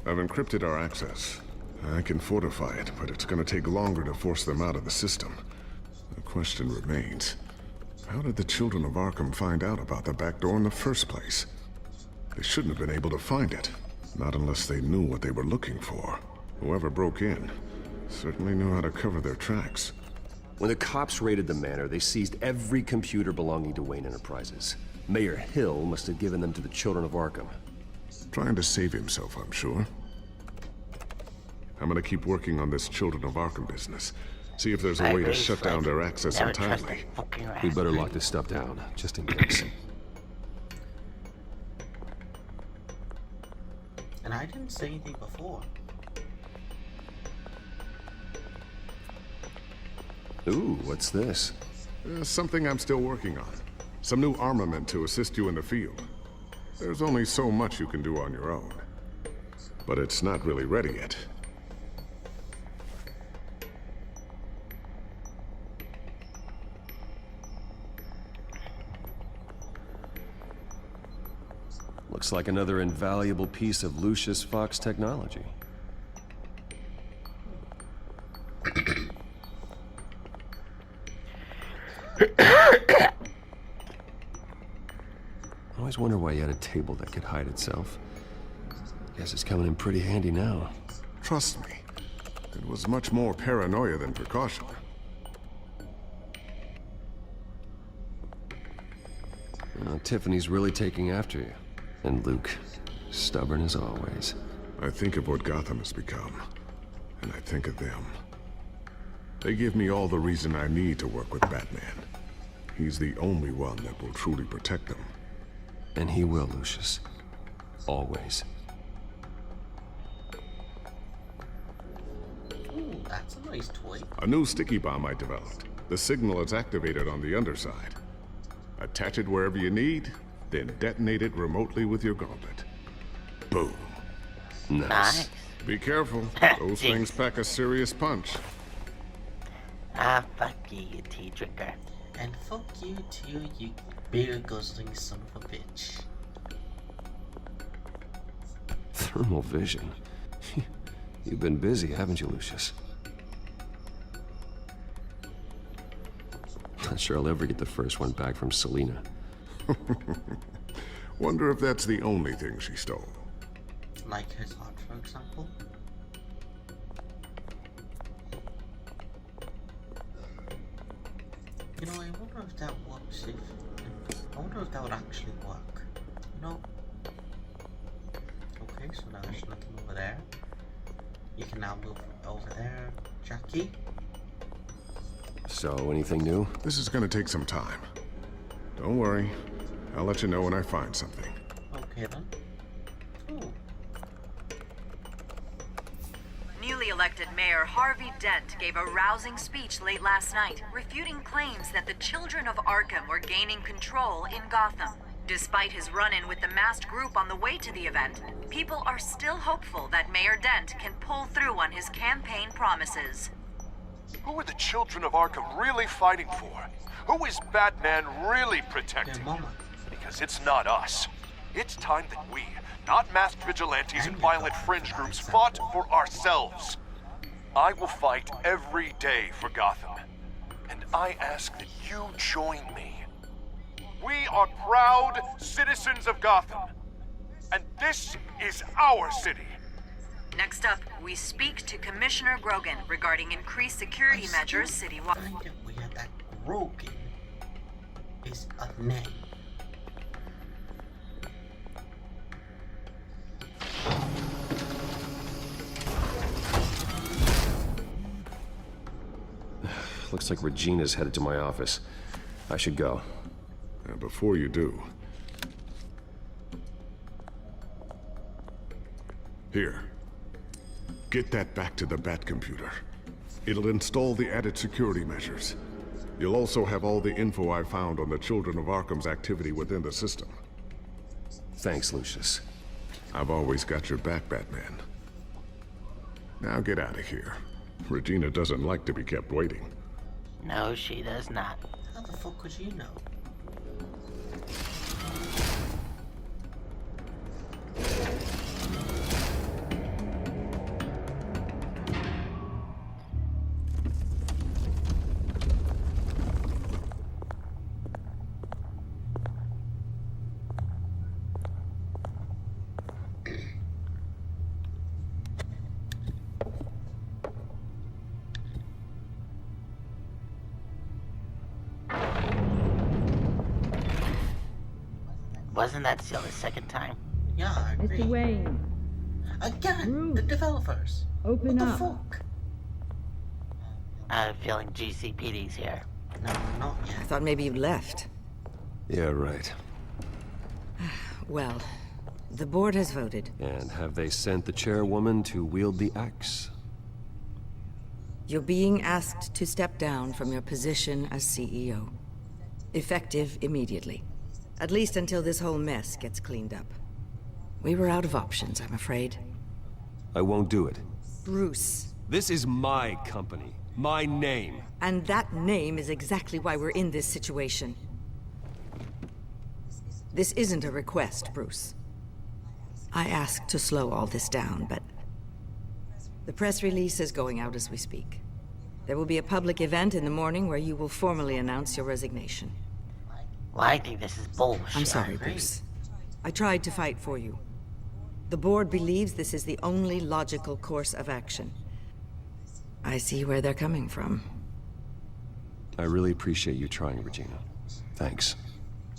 Speaker 11: I've encrypted our access. I can fortify it, but it's gonna take longer to force them out of the system. The question remains, how did the children of Arkham find out about the back door in the first place? They shouldn't have been able to find it. Not unless they knew what they were looking for. Whoever broke in certainly knew how to cover their tracks.
Speaker 3: When the cops raided the manor, they seized every computer belonging to Wayne Enterprises. Mayor Hill must have given them to the children of Arkham.
Speaker 11: Trying to save himself, I'm sure. I'm gonna keep working on this Children of Arkham business. See if there's a way to shut down their access entirely.
Speaker 3: We better lock this stuff down, just in case.
Speaker 2: And I didn't say anything before.
Speaker 3: Ooh, what's this?
Speaker 11: Something I'm still working on. Some new armament to assist you in the field. There's only so much you can do on your own. But it's not really ready yet.
Speaker 3: Looks like another invaluable piece of Lucius Fox technology. I always wonder why you had a table that could hide itself. Guess it's coming in pretty handy now.
Speaker 11: Trust me, it was much more paranoia than precaution.
Speaker 3: Tiffany's really taking after you. And Luke, stubborn as always.
Speaker 11: I think of what Gotham has become, and I think of them. They give me all the reason I need to work with Batman. He's the only one that will truly protect them.
Speaker 3: And he will, Lucius. Always.
Speaker 2: Ooh, that's a nice toy.
Speaker 11: A new sticky bomb I developed. The signal is activated on the underside. Attach it wherever you need, then detonate it remotely with your gauntlet. Boom.
Speaker 3: Nice.
Speaker 11: Be careful. Those things pack a serious punch.
Speaker 1: Ah, fuck you, you tea drinker.
Speaker 2: And fuck you too, you beer guzzling son of a bitch.
Speaker 3: Thermal vision. You've been busy, haven't you, Lucius? Not sure I'll ever get the first one back from Selina.
Speaker 11: Wonder if that's the only thing she stole.
Speaker 2: Like his heart, for example. You know, I wonder if that works I wonder if that would actually work. You know? Okay, so now there's nothing over there. You can now move over there, Jackie.
Speaker 3: So, anything new?
Speaker 11: This is gonna take some time. Don't worry. I'll let you know when I find something.
Speaker 2: Okay then. Ooh.
Speaker 21: Newly elected Mayor Harvey Dent gave a rousing speech late last night, refuting claims that the children of Arkham were gaining control in Gotham. Despite his run-in with the masked group on the way to the event, people are still hopeful that Mayor Dent can pull through on his campaign promises.
Speaker 22: Who are the children of Arkham really fighting for? Who is Batman really protecting? Because it's not us. It's time that we, not masked vigilantes and violent fringe groups, fought for ourselves. I will fight every day for Gotham. And I ask that you join me. We are proud citizens of Gotham. And this is our city.
Speaker 21: Next up, we speak to Commissioner Grogan regarding increased security measures citywide.
Speaker 2: We have that Grogan is a name.
Speaker 3: Looks like Regina's headed to my office. I should go.
Speaker 11: And before you do... Here. Get that back to the Bat computer. It'll install the added security measures. You'll also have all the info I found on the Children of Arkham's activity within the system.
Speaker 3: Thanks, Lucius.
Speaker 11: I've always got your back, Batman. Now get out of here. Regina doesn't like to be kept waiting.
Speaker 1: No, she does not.
Speaker 2: How the fuck could you know?
Speaker 1: Wasn't that still the second time?
Speaker 2: Yeah, I agree.
Speaker 6: Mr. Wayne.
Speaker 2: Again, the developers.
Speaker 6: Open
Speaker 2: what
Speaker 6: up.
Speaker 2: The fuck?
Speaker 1: I have a feeling GCPD's here.
Speaker 2: No, not yet.
Speaker 20: I thought maybe you'd left.
Speaker 3: Yeah, right.
Speaker 20: Well, the board has voted.
Speaker 3: And have they sent the chairwoman to wield the axe?
Speaker 20: You're being asked to step down from your position as CEO. Effective immediately. At least until this whole mess gets cleaned up. We were out of options, I'm afraid.
Speaker 3: I won't do it.
Speaker 20: Bruce.
Speaker 3: This is my company. My name.
Speaker 20: And that name is exactly why we're in this situation. This isn't a request, Bruce. I asked to slow all this down, but... the press release is going out as we speak. There will be a public event in the morning where you will formally announce your resignation.
Speaker 1: Well, I think this is bullshit.
Speaker 20: I'm sorry, Bruce. I tried to fight for you. The board believes this is the only logical course of action. I see where they're coming from.
Speaker 3: I really appreciate you trying, Regina. Thanks.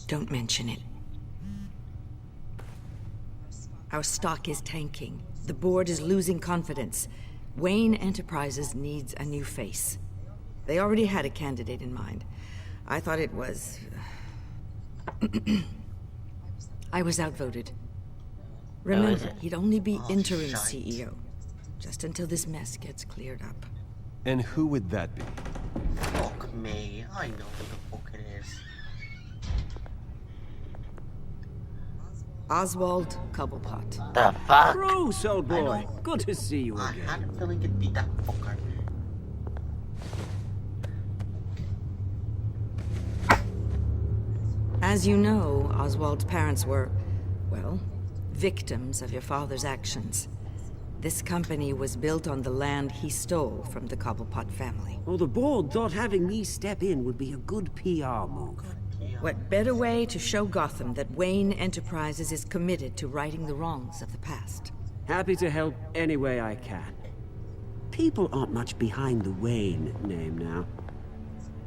Speaker 20: Don't mention it. Our stock is tanking. The board is losing confidence. Wayne Enterprises needs a new face. They already had a candidate in mind. I thought it was... I was outvoted. Remember, he'd only be interim CEO. Just until this mess gets cleared up.
Speaker 3: And who would that be?
Speaker 2: Fuck me. I know who the fuck it is.
Speaker 20: Oswald Cobblepot.
Speaker 1: The fuck?
Speaker 18: Bruce, old boy. Good to see you
Speaker 2: I
Speaker 18: again.
Speaker 2: had a feeling it'd be that fucker.
Speaker 20: As you know, Oswald's parents were, well, victims of your father's actions. This company was built on the land he stole from the Cobblepot family.
Speaker 18: Well, the board thought having me step in would be a good PR move.
Speaker 20: What better way to show Gotham that Wayne Enterprises is committed to righting the wrongs of the past?
Speaker 18: Happy to help any way I can. People aren't much behind the Wayne name now.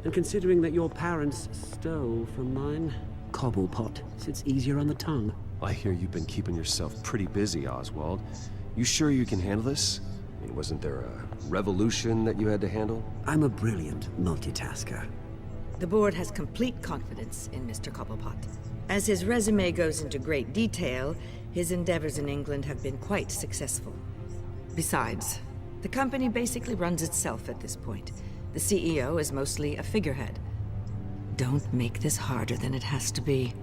Speaker 18: And considering that your parents stole from mine, Cobblepot sits easier on the tongue.
Speaker 3: I hear you've been keeping yourself pretty busy, Oswald. You sure you can handle this? I mean, wasn't there a revolution that you had to handle?
Speaker 18: I'm a brilliant multitasker.
Speaker 20: The board has complete confidence in Mr. Cobblepot. As his resume goes into great detail, his endeavors in England have been quite successful. Besides, the company basically runs itself at this point. The CEO is mostly a figurehead. Don't make this harder than it has to be.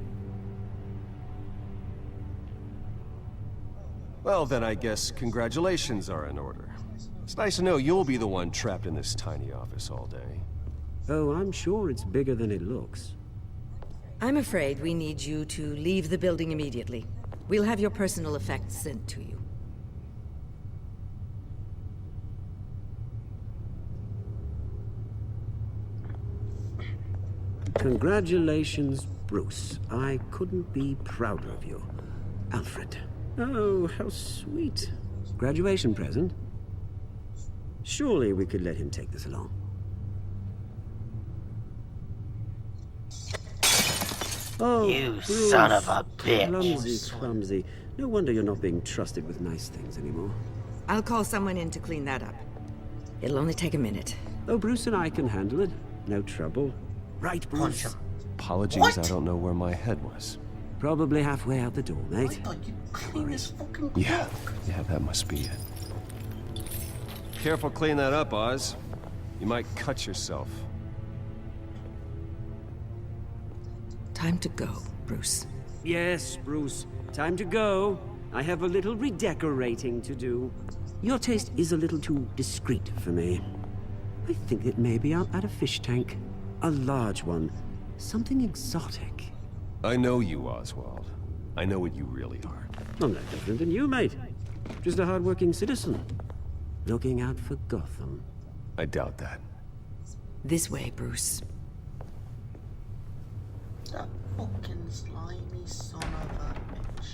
Speaker 3: Well, then I guess congratulations are in order. It's nice to know you'll be the one trapped in this tiny office all day.
Speaker 18: Oh, I'm sure it's bigger than it looks.
Speaker 20: I'm afraid we need you to leave the building immediately. We'll have your personal effects sent to you.
Speaker 18: Congratulations, Bruce. I couldn't be prouder of you. Alfred. Oh, how sweet. Graduation present? Surely we could let him take this along. Oh,
Speaker 1: You
Speaker 18: Bruce.
Speaker 1: son of a bitch.
Speaker 18: Clumsy, clumsy. No wonder you're not being trusted with nice things anymore.
Speaker 20: I'll call someone in to clean that up. It'll only take a minute.
Speaker 18: Oh, Bruce and I can handle it. No trouble. Right, Bruce?
Speaker 3: Apologies,
Speaker 2: What?
Speaker 3: I don't know where my head was.
Speaker 18: Probably halfway out the door,
Speaker 2: I
Speaker 18: mate.
Speaker 2: thought you'd clean this fucking
Speaker 3: Yeah,
Speaker 2: clock.
Speaker 3: yeah, that must be it. Careful clean that up, Oz. You might cut yourself.
Speaker 20: Time to go, Bruce.
Speaker 18: Yes, Bruce. Time to go. I have a little redecorating to do. Your taste is a little too discreet for me. I think that maybe I'll add a fish tank. A large one. Something exotic.
Speaker 3: I know you, Oswald. I know what you really are.
Speaker 18: I'm no different than you, mate. Just a hard-working citizen. Looking out for Gotham.
Speaker 3: I doubt that.
Speaker 20: This way, Bruce.
Speaker 2: That fucking slimy son of a bitch.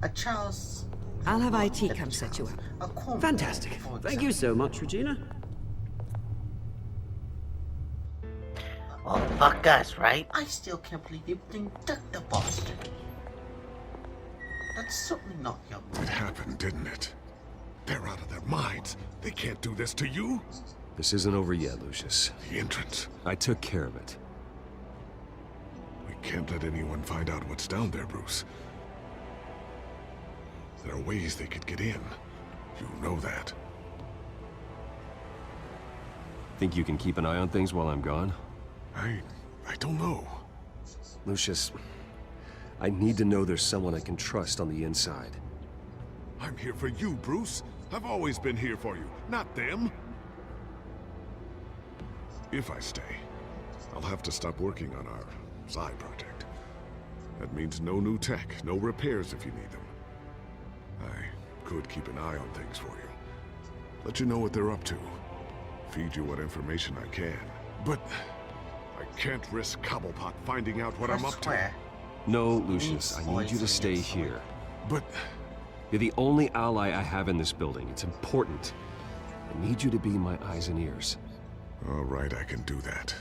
Speaker 2: A Charles...
Speaker 20: I'll have IT come set you up.
Speaker 2: A Cornwall,
Speaker 18: Fantastic.
Speaker 2: for
Speaker 18: Thank you so much, Regina.
Speaker 1: Well, fuck us, right?
Speaker 2: I still can't believe you didn't duck the bastard. That's certainly not your
Speaker 11: It happened, didn't it? They're out of their minds. They can't do this to you.
Speaker 3: This isn't over yet, Lucius.
Speaker 11: The entrance.
Speaker 3: I took care of it.
Speaker 11: We can't let anyone find out what's down there, Bruce. There are ways they could get in. You know that.
Speaker 3: Think you can keep an eye on things while I'm gone?
Speaker 11: I don't know.
Speaker 3: Lucius, I need to know there's someone I can trust on the inside.
Speaker 11: I'm here for you, Bruce. I've always been here for you, not them. If I stay, I'll have to stop working on our side project. That means no new tech, no repairs if you need them. I could keep an eye on things for you. Let you know what they're up to. feed you what information I can. But I can't risk Cobblepot finding out what I'm up to.
Speaker 3: No, Lucius, I need you to stay here.
Speaker 11: But...
Speaker 3: You're the only ally I have in this building. It's important. I need you to be my eyes and ears.
Speaker 11: All right, I can do that.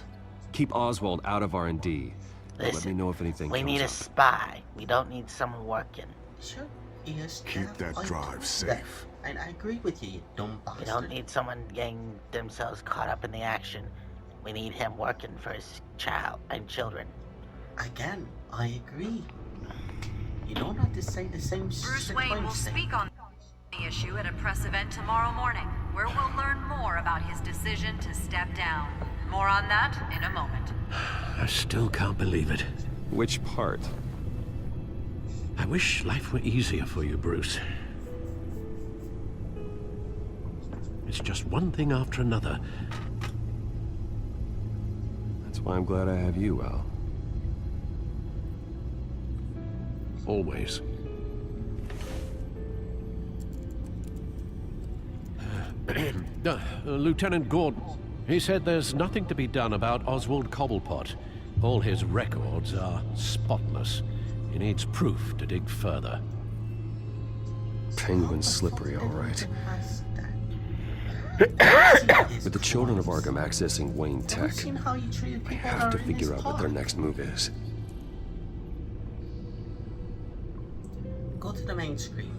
Speaker 3: Keep Oswald out of R&D. Let
Speaker 1: Listen,
Speaker 3: me know if anything
Speaker 1: we
Speaker 3: comes
Speaker 1: need a
Speaker 3: up.
Speaker 1: spy. We don't need someone working.
Speaker 2: Sure, yes.
Speaker 11: Keep that drive safe.
Speaker 2: And I agree with you, you dumb bastard.
Speaker 1: We don't need someone getting themselves caught up in the action. We need him working for his child and children.
Speaker 2: Again, I agree. You don't have to say the same
Speaker 21: Bruce Wayne will speak on the issue at a press event tomorrow morning, where we'll learn more about his decision to step down. More on that in a moment.
Speaker 16: I still can't believe it.
Speaker 3: Which part?
Speaker 16: I wish life were easier for you, Bruce. It's just one thing after another.
Speaker 3: That's why I'm glad I have you, Al.
Speaker 16: Always. Lieutenant Gordon, he said there's nothing to be done about Oswald Cobblepot. All his records are spotless. He needs proof to dig further.
Speaker 3: Penguin's slippery, all right. With the children of Arkham accessing Wayne Tech, I have to figure out what their next move is.
Speaker 2: Go to the main screen.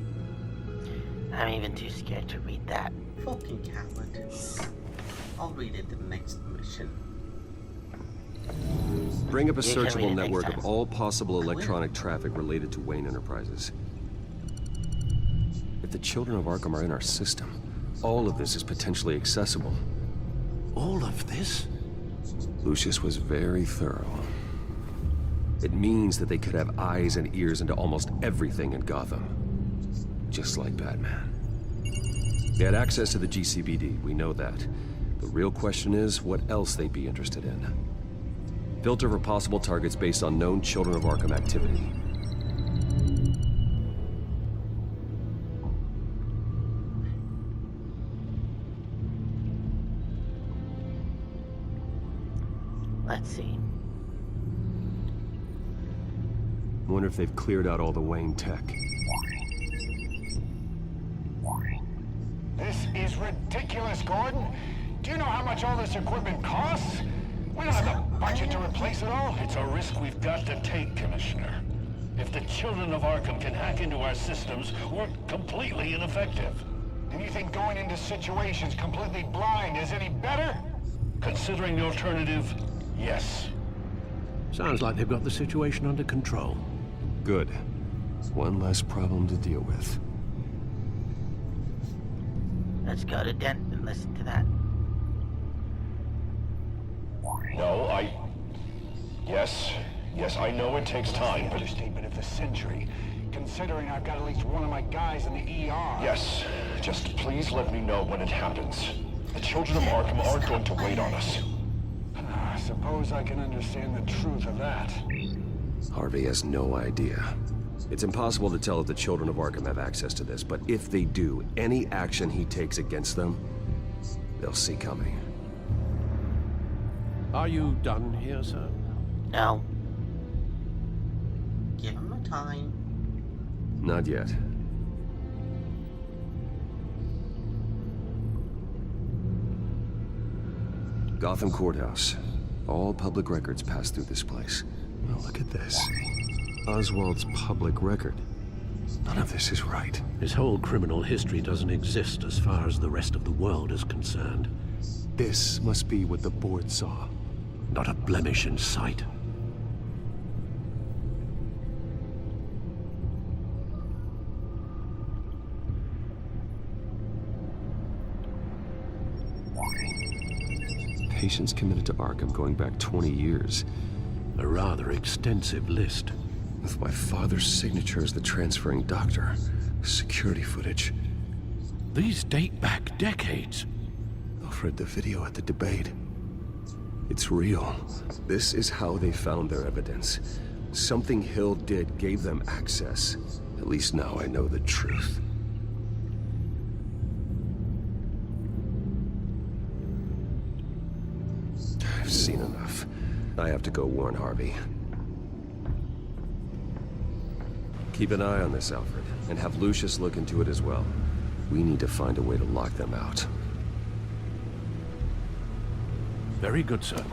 Speaker 1: I'm even too scared to read that.
Speaker 2: Fucking coward. I'll read it in the next mission.
Speaker 3: Bring up a
Speaker 1: You can read
Speaker 3: searchable
Speaker 1: it
Speaker 3: network
Speaker 1: next
Speaker 3: of
Speaker 1: time.
Speaker 3: all possible electronic traffic related to Wayne Enterprises. If the children of Arkham are in our system, all of this is potentially accessible.
Speaker 16: All of this?
Speaker 3: Lucius was very thorough. It means that they could have eyes and ears into almost everything in Gotham. Just like Batman. They had access to the GCPD, we know that. The real question is, what else they'd be interested in. Filter for possible targets based on known Children of Arkham activity.
Speaker 1: Let's see.
Speaker 3: Wonder if they've cleared out all the Wayne tech.
Speaker 7: This is ridiculous, Gordon. Do you know how much all this equipment costs? We don't have the budget to replace it all.
Speaker 9: It's a risk we've got to take, Commissioner. If the children of Arkham can hack into our systems, we're completely ineffective.
Speaker 7: And you think going into situations completely blind is any better?
Speaker 9: Considering the alternative, yes.
Speaker 16: Sounds like they've got the situation under control.
Speaker 3: Good. One less problem to deal with.
Speaker 1: Let's go to Dent and listen to that.
Speaker 9: No, Yes, I know it takes time, but...
Speaker 7: Understatement of the century. Considering I've got at least one of my guys in the ER.
Speaker 9: Yes, just please let me know when it happens. The children of Arkham aren't going to wait on us.
Speaker 7: I suppose I can understand the truth of that.
Speaker 3: Harvey has no idea. It's impossible to tell if the children of Arkham have access to this, but if they do, any action he takes against them, they'll see coming.
Speaker 16: Are you done here, sir?
Speaker 1: No.
Speaker 2: Give him a time.
Speaker 3: Not yet. Gotham Courthouse. All public records pass through this place. Now look at this. Oswald's public record. None of this is right.
Speaker 16: His whole criminal history doesn't exist as far as the rest of the world is concerned.
Speaker 3: This must be what the board saw.
Speaker 16: Not a blemish in sight.
Speaker 3: Patients committed to Arkham going back 20 years.
Speaker 16: A rather extensive list.
Speaker 3: With my father's signature as the transferring doctor. Security footage.
Speaker 16: These date back decades.
Speaker 3: I've read the video at the debate. It's real. This is how they found their evidence. Something Hill did gave them access. At least now I know the truth. seen enough. I have to go warn Harvey. Keep an eye on this, Alfred, and have Lucius look into it as well. We need to find a way to lock them out.
Speaker 16: Very good, sir.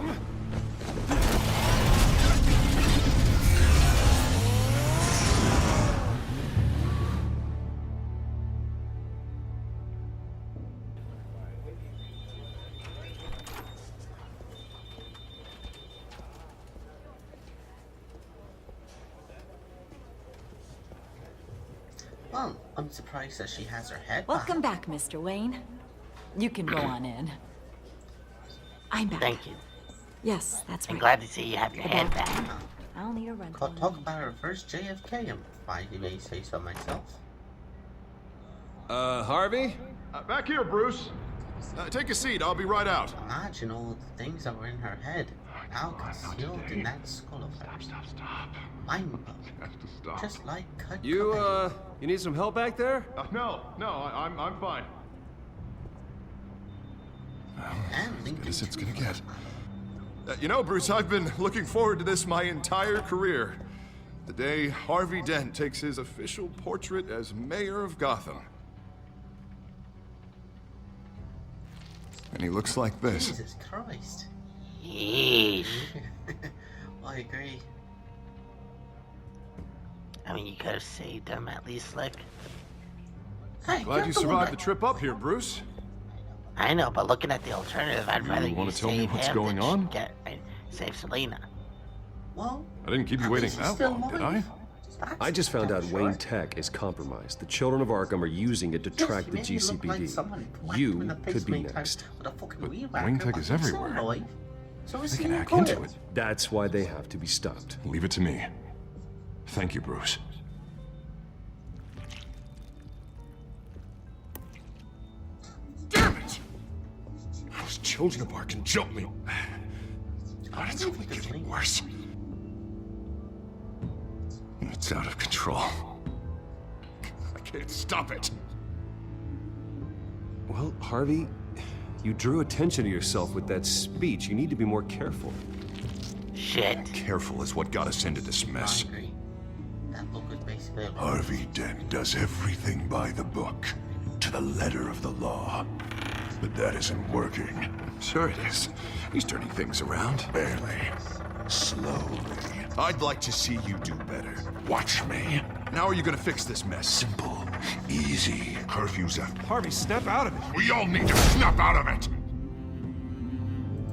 Speaker 2: Well, I'm surprised that she has her head
Speaker 6: Welcome back, Mr. Wayne. You can go on in. I'm back.
Speaker 1: Thank you.
Speaker 6: Yes, that's right.
Speaker 1: I'm glad to see you have your head back.
Speaker 6: I'll need a run.
Speaker 2: Talk about her first JFK, if I may say so myself.
Speaker 13: Harvey?
Speaker 22: Back here, Bruce.
Speaker 13: Take a seat, I'll be right out.
Speaker 2: Imagine all the things that were in her head, now concealed in that skull of hers.
Speaker 22: Stop.
Speaker 2: Mind-blowing. Just like Cut.
Speaker 13: You need some help back there?
Speaker 22: No, I'm fine.
Speaker 2: And
Speaker 13: As good as it's gonna get. You know, Bruce, I've been looking forward to this my entire career. The day Harvey Dent takes his official portrait as mayor of Gotham. And he looks like this.
Speaker 2: Jesus Christ.
Speaker 1: Yeesh.
Speaker 2: I agree.
Speaker 1: I mean, you could have saved him at least, Slick.
Speaker 2: Hey,
Speaker 13: Glad you survived the trip up here, Bruce.
Speaker 1: I know, but looking at the alternative, I'd rather you
Speaker 13: want to tell me
Speaker 1: save
Speaker 13: what's
Speaker 1: him
Speaker 13: going
Speaker 1: than
Speaker 13: on?
Speaker 1: Save Selena.
Speaker 2: Well,
Speaker 13: I didn't keep you waiting that long, did I?
Speaker 3: I just found out Wayne Tech is compromised. The children of Arkham are using it to track the GCPD. You could be next.
Speaker 13: But Wayne Tech is everywhere.
Speaker 2: So
Speaker 13: They can hack into it.
Speaker 3: That's why they have to be stopped.
Speaker 13: Leave it to me. Thank you, Bruce. Damn it! Those children of Arkham jumped me. God, it's only getting worse. It's out of control. I can't stop it.
Speaker 3: Well, Harvey, you drew attention to yourself with that speech. You need to be more careful.
Speaker 1: Shit.
Speaker 13: Careful is what got us into this mess.
Speaker 2: That book was basically a
Speaker 13: Harvey Dent does everything by the book, to the letter of the law. But that isn't working. Sure it is. He's turning things around. Barely. Slowly. I'd like to see you do better. Watch me. Now are you gonna fix this mess? Simple. Easy. Curfew's out. Harvey, snap out of it. We all need to snap out of it!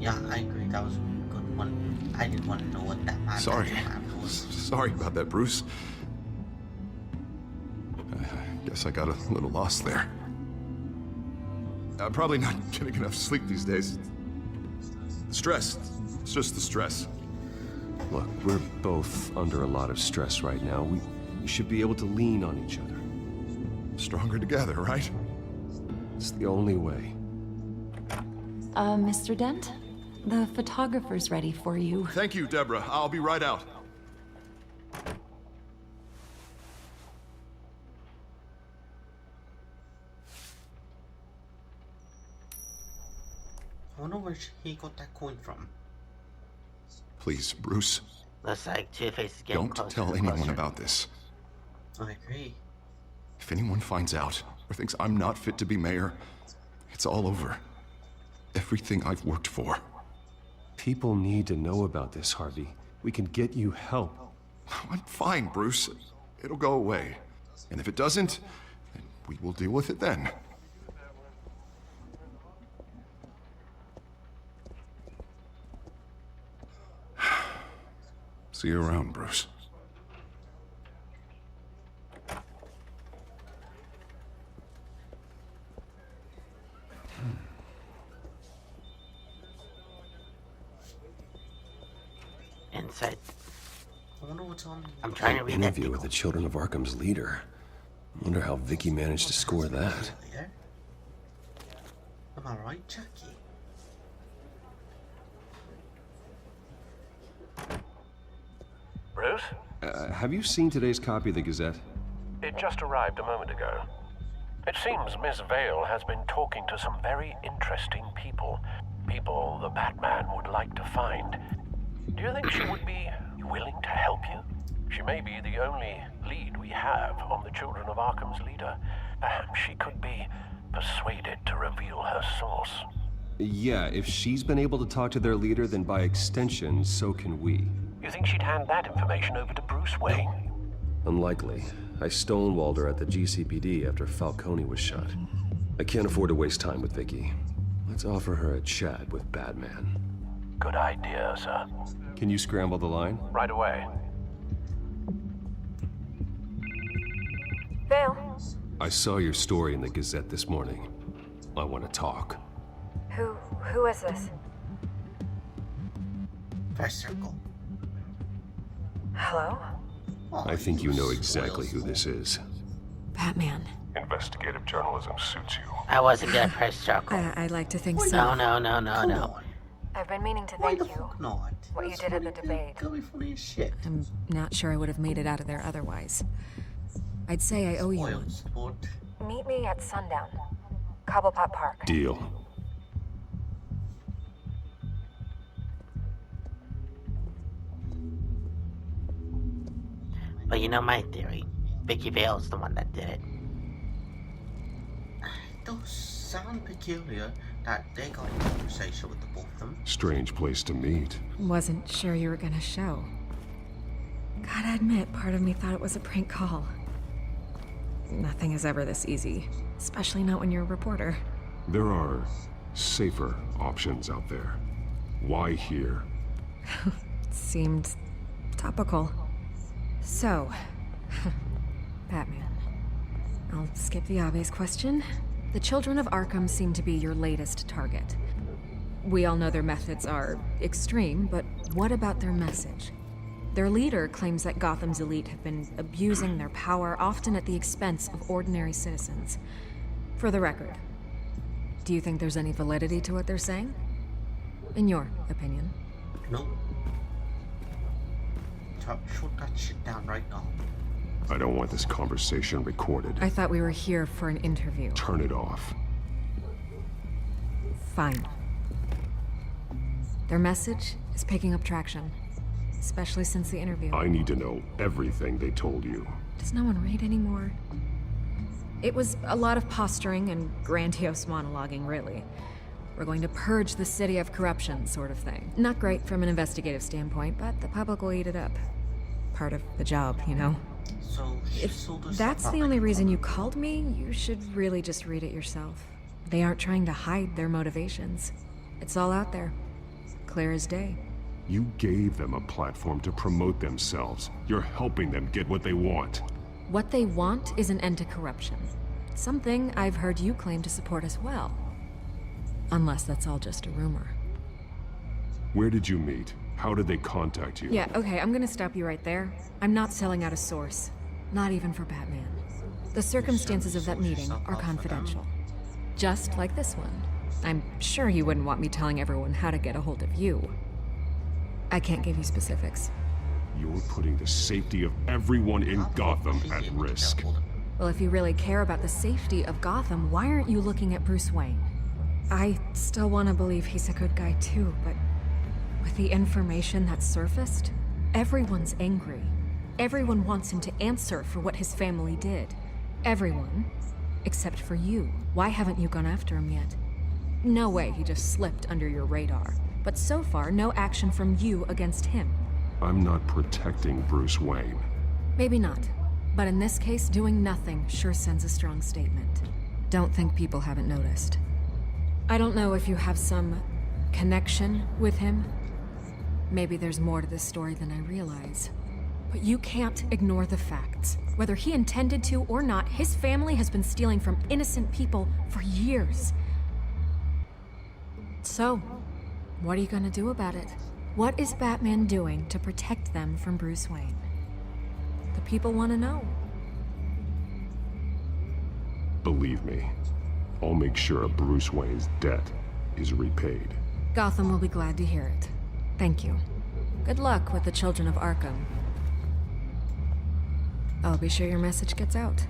Speaker 2: Yeah, I agree. That was a good one. I didn't want to know what that man was.
Speaker 13: Sorry about that, Bruce. I guess I got a little lost there. I'm probably not getting enough sleep these days. Stress. It's just the stress.
Speaker 3: Look, we're both under a lot of stress right now. We should be able to lean on each other.
Speaker 13: Stronger together, right?
Speaker 3: It's the only way.
Speaker 8: Mr. Dent? The photographer's ready for you.
Speaker 13: Thank you, Deborah. I'll be right out.
Speaker 2: I wonder where he got that coin from.
Speaker 13: Please, Bruce.
Speaker 1: Looks like Two-Face is getting
Speaker 13: Don't
Speaker 1: closer
Speaker 13: tell
Speaker 1: and
Speaker 13: anyone
Speaker 1: closer.
Speaker 13: about this.
Speaker 2: I agree.
Speaker 13: If anyone finds out or thinks I'm not fit to be mayor, it's all over. Everything I've worked for.
Speaker 3: People need to know about this, Harvey. We can get you help.
Speaker 13: I'm fine, Bruce. It'll go away. And if it doesn't, then we will deal with it then. See you around, Bruce.
Speaker 1: Inside.
Speaker 2: I wonder what's on.
Speaker 1: I'm trying to
Speaker 3: An
Speaker 1: read that.
Speaker 3: interview with the Children of Arkham's leader. Wonder how Vicky managed to score that.
Speaker 2: Am I right, Jackie?
Speaker 15: Bruce?
Speaker 3: Have you seen today's copy of the Gazette?
Speaker 15: It just arrived a moment ago. It seems Miss Vale has been talking to some very interesting people.
Speaker 16: people the Batman would like to find. Do you think she would be willing to help you? She may be the only lead we have on the Children of Arkham's leader. Perhaps she could be persuaded to reveal her source.
Speaker 3: Yeah, if she's been able to talk to their leader, then by extension, so can we.
Speaker 16: You think she'd hand that information over to Bruce Wayne?
Speaker 3: Unlikely. I stonewalled her at the GCPD after Falcone was shot. I can't afford to waste time with Vicky. Let's offer her a chat with Batman.
Speaker 16: Good idea, sir.
Speaker 3: Can you scramble the line?
Speaker 16: Right away.
Speaker 17: Vale.
Speaker 3: I saw your story in the Gazette this morning. I want to talk.
Speaker 17: Who is this?
Speaker 2: First circle.
Speaker 17: Hello?
Speaker 3: I think you know exactly who this is.
Speaker 6: Batman.
Speaker 4: Investigative journalism suits you.
Speaker 1: I wasn't gonna press circle.
Speaker 6: I'd like to think so.
Speaker 1: No.
Speaker 17: I've been meaning to thank you.
Speaker 2: Not.
Speaker 17: What you did at the debate.
Speaker 2: That'll be funny as shit.
Speaker 6: I'm not sure I would have made it out of there otherwise. I'd say I owe you one.
Speaker 2: Sport.
Speaker 17: Meet me at sundown. Cobblepot Park.
Speaker 3: Deal.
Speaker 1: But you know my theory. Vicky Vale's the one that did it.
Speaker 2: It does sound peculiar that they got in conversation with the both of them.
Speaker 3: Strange place to meet.
Speaker 6: Wasn't sure you were gonna show. Gotta admit, part of me thought it was a prank call. Nothing is ever this easy, especially not when you're a reporter.
Speaker 4: There are safer options out there. Why here?
Speaker 6: Seemed topical. So, Batman. I'll skip the obvious question. The Children of Arkham seem to be your latest target. We all know their methods are extreme, but what about their message? Their leader claims that Gotham's elite have been abusing their power, often at the expense of ordinary citizens. For the record, do you think there's any validity to what they're saying? In your opinion?
Speaker 2: No. Shut that shit down right now.
Speaker 4: I don't want this conversation recorded.
Speaker 6: I thought we were here for an interview.
Speaker 4: Turn it off.
Speaker 6: Fine. Their message is picking up traction, especially since the interview.
Speaker 4: I need to know everything they told you.
Speaker 6: Does no one read anymore? It was a lot of posturing and grandiose monologuing, really. We're going to purge the city of corruption, sort of thing. Not great from an investigative standpoint, but the public will eat it up. Part of the job, you know?
Speaker 2: So,
Speaker 6: If that's the only reason you called me, you should really just read it yourself. They aren't trying to hide their motivations. It's all out there. Clear as day.
Speaker 4: You gave them a platform to promote themselves. You're helping them get what they want.
Speaker 6: What they want is an end to corruption. Something I've heard you claim to support as well. Unless that's all just a rumor.
Speaker 4: Where did you meet? How did they contact you?
Speaker 6: Yeah, okay, I'm gonna stop you right there. I'm not selling out a source. Not even for Batman. The circumstances of that meeting are confidential. Just like this one. I'm sure you wouldn't want me telling everyone how to get a hold of you. I can't give you specifics.
Speaker 4: You're putting the safety of everyone in Gotham at risk.
Speaker 6: Well, if you really care about the safety of Gotham, why aren't you looking at Bruce Wayne? I still want to believe he's a good guy too, but with the information that surfaced, everyone's angry. Everyone wants him to answer for what his family did. Everyone, except for you. Why haven't you gone after him yet? No way he just slipped under your radar. But so far, no action from you against him.
Speaker 4: I'm not protecting Bruce Wayne.
Speaker 6: Maybe not. But in this case, doing nothing sure sends a strong statement. Don't think people haven't noticed. I don't know if you have some connection with him. Maybe there's more to this story than I realize. But you can't ignore the facts. Whether he intended to or not, his family has been stealing from innocent people for years. So, what are you gonna do about it? What is Batman doing to protect them from Bruce Wayne? The people want to know.
Speaker 4: Believe me, I'll make sure Bruce Wayne's debt is repaid.
Speaker 6: Gotham will be glad to hear it. Thank you. Good luck with the Children of Arkham. I'll be sure your message gets out.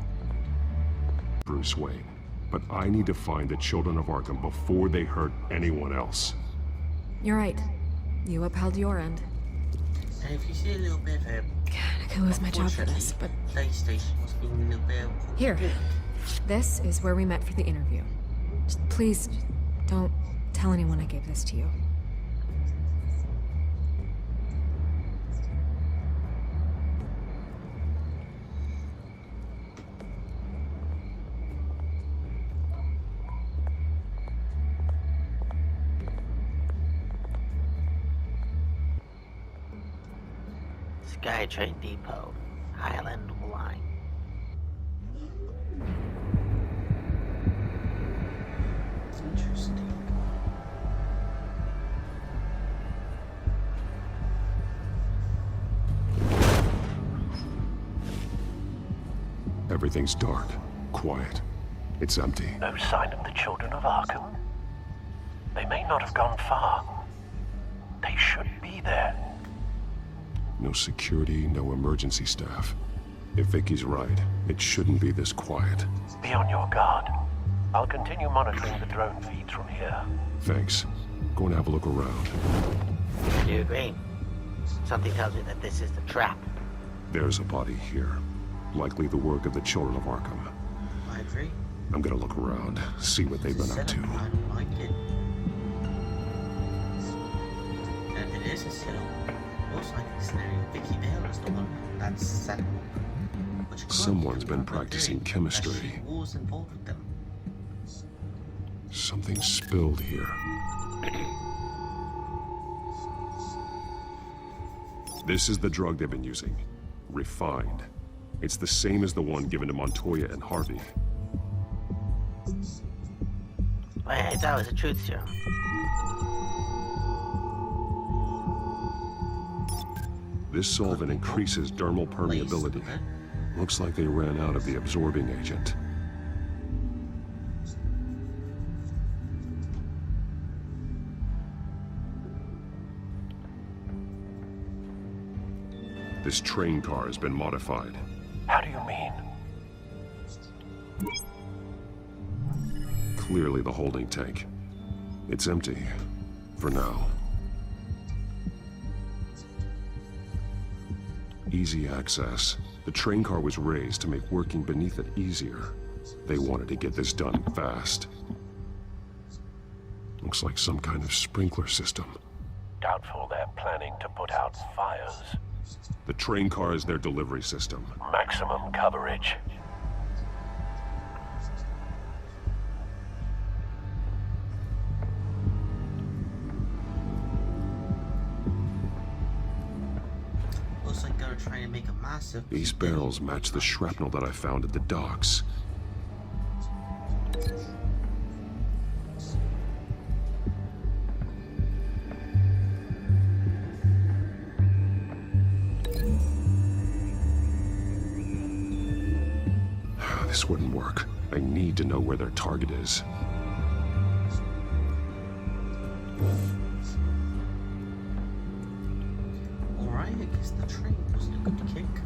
Speaker 4: Bruce Wayne, but I need to find the Children of Arkham before they hurt anyone else.
Speaker 5: You're right. You upheld your end.
Speaker 2: And if you see a little bit of a...
Speaker 5: God, I could lose my job for this, but...
Speaker 2: PlayStation was being a little bit of...
Speaker 5: Here. This is where we met for the interview. Just please, don't tell anyone I gave this to you.
Speaker 1: SkyTrain Depot, Highland Line.
Speaker 2: Interesting.
Speaker 3: Everything's dark, quiet. It's empty.
Speaker 16: No sign of the children of Arkham. They may not have gone far. They should be there.
Speaker 3: No security, no emergency staff. If Vicky's right, it shouldn't be this quiet.
Speaker 16: Be on your guard. I'll continue monitoring the drone feeds from here.
Speaker 3: Thanks. Go and have a look around.
Speaker 1: Do you agree? Something tells me that this is the trap.
Speaker 3: There's a body here. Likely the work of the children of Arkham.
Speaker 2: I agree.
Speaker 3: I'm gonna look around, see what they've been up to.
Speaker 2: I don't like it. And if it is a setup, most likely scenario, Vicky Vale is the one that's set up.
Speaker 3: Someone's been practicing chemistry.
Speaker 2: She was involved with them.
Speaker 3: Something spilled here. This is the drug they've been using. Refined. It's the same as the one given to Montoya and Harvey.
Speaker 1: Wait, I thought it was a truth serum.
Speaker 3: This solvent increases dermal permeability. Looks like they ran out of the absorbing agent. This train car has been modified.
Speaker 16: How do you mean?
Speaker 3: Clearly the holding tank. It's empty. For now. Easy access. The train car was raised to make working beneath it easier. They wanted to get this done fast. Looks like some kind of sprinkler system.
Speaker 16: Doubtful they're planning to put out fires.
Speaker 3: The train car is their delivery system.
Speaker 16: Maximum coverage.
Speaker 2: Looks like they're trying to make a massive...
Speaker 3: These barrels match the shrapnel that I found at the docks. This wouldn't work. I need to know where their target is.
Speaker 2: Alright, I guess the train was a good kick.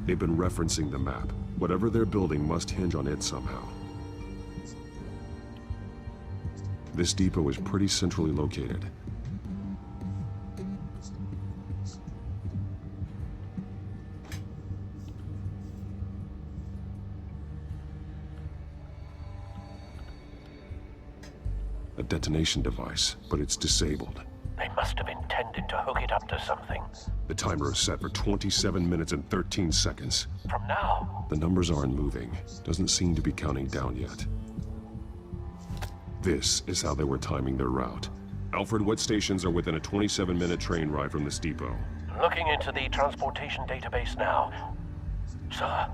Speaker 3: They've been referencing the map. Whatever they're building must hinge on it somehow. This depot is pretty centrally located. A detonation device, but it's disabled.
Speaker 16: They must have intended to hook it up to something.
Speaker 3: The timer is set for 27 minutes and 13 seconds.
Speaker 16: From now?
Speaker 3: The numbers aren't moving. Doesn't seem to be counting down yet. This is how they were timing their route. Alfred, what stations are within a 27-minute train ride from this depot?
Speaker 16: Looking into the transportation database now. Sir,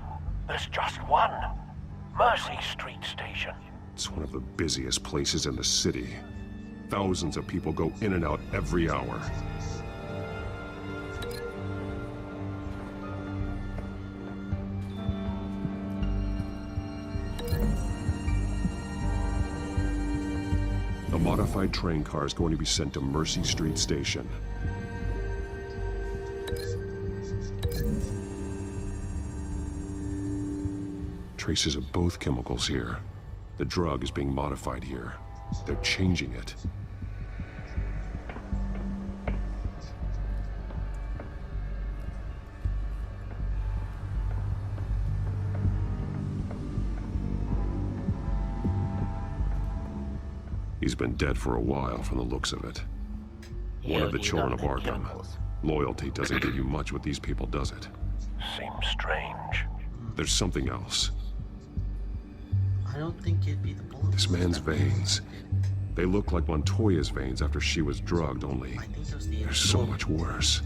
Speaker 16: there's just one. Mercy Street Station.
Speaker 3: It's one of the busiest places in the city. Thousands of people go in and out every hour. A modified train car is going to be sent to Mercy Street Station. Traces of both chemicals here. The drug is being modified here. They're changing it. He's been dead for a while from the looks of it. One of the children of Arkham. Loyalty doesn't give you much with these people, does it?
Speaker 16: Seems strange.
Speaker 3: There's something else.
Speaker 2: I don't think it'd be the bullet.
Speaker 3: This man's veins. They look like Montoya's veins after she was drugged, only they're so much worse.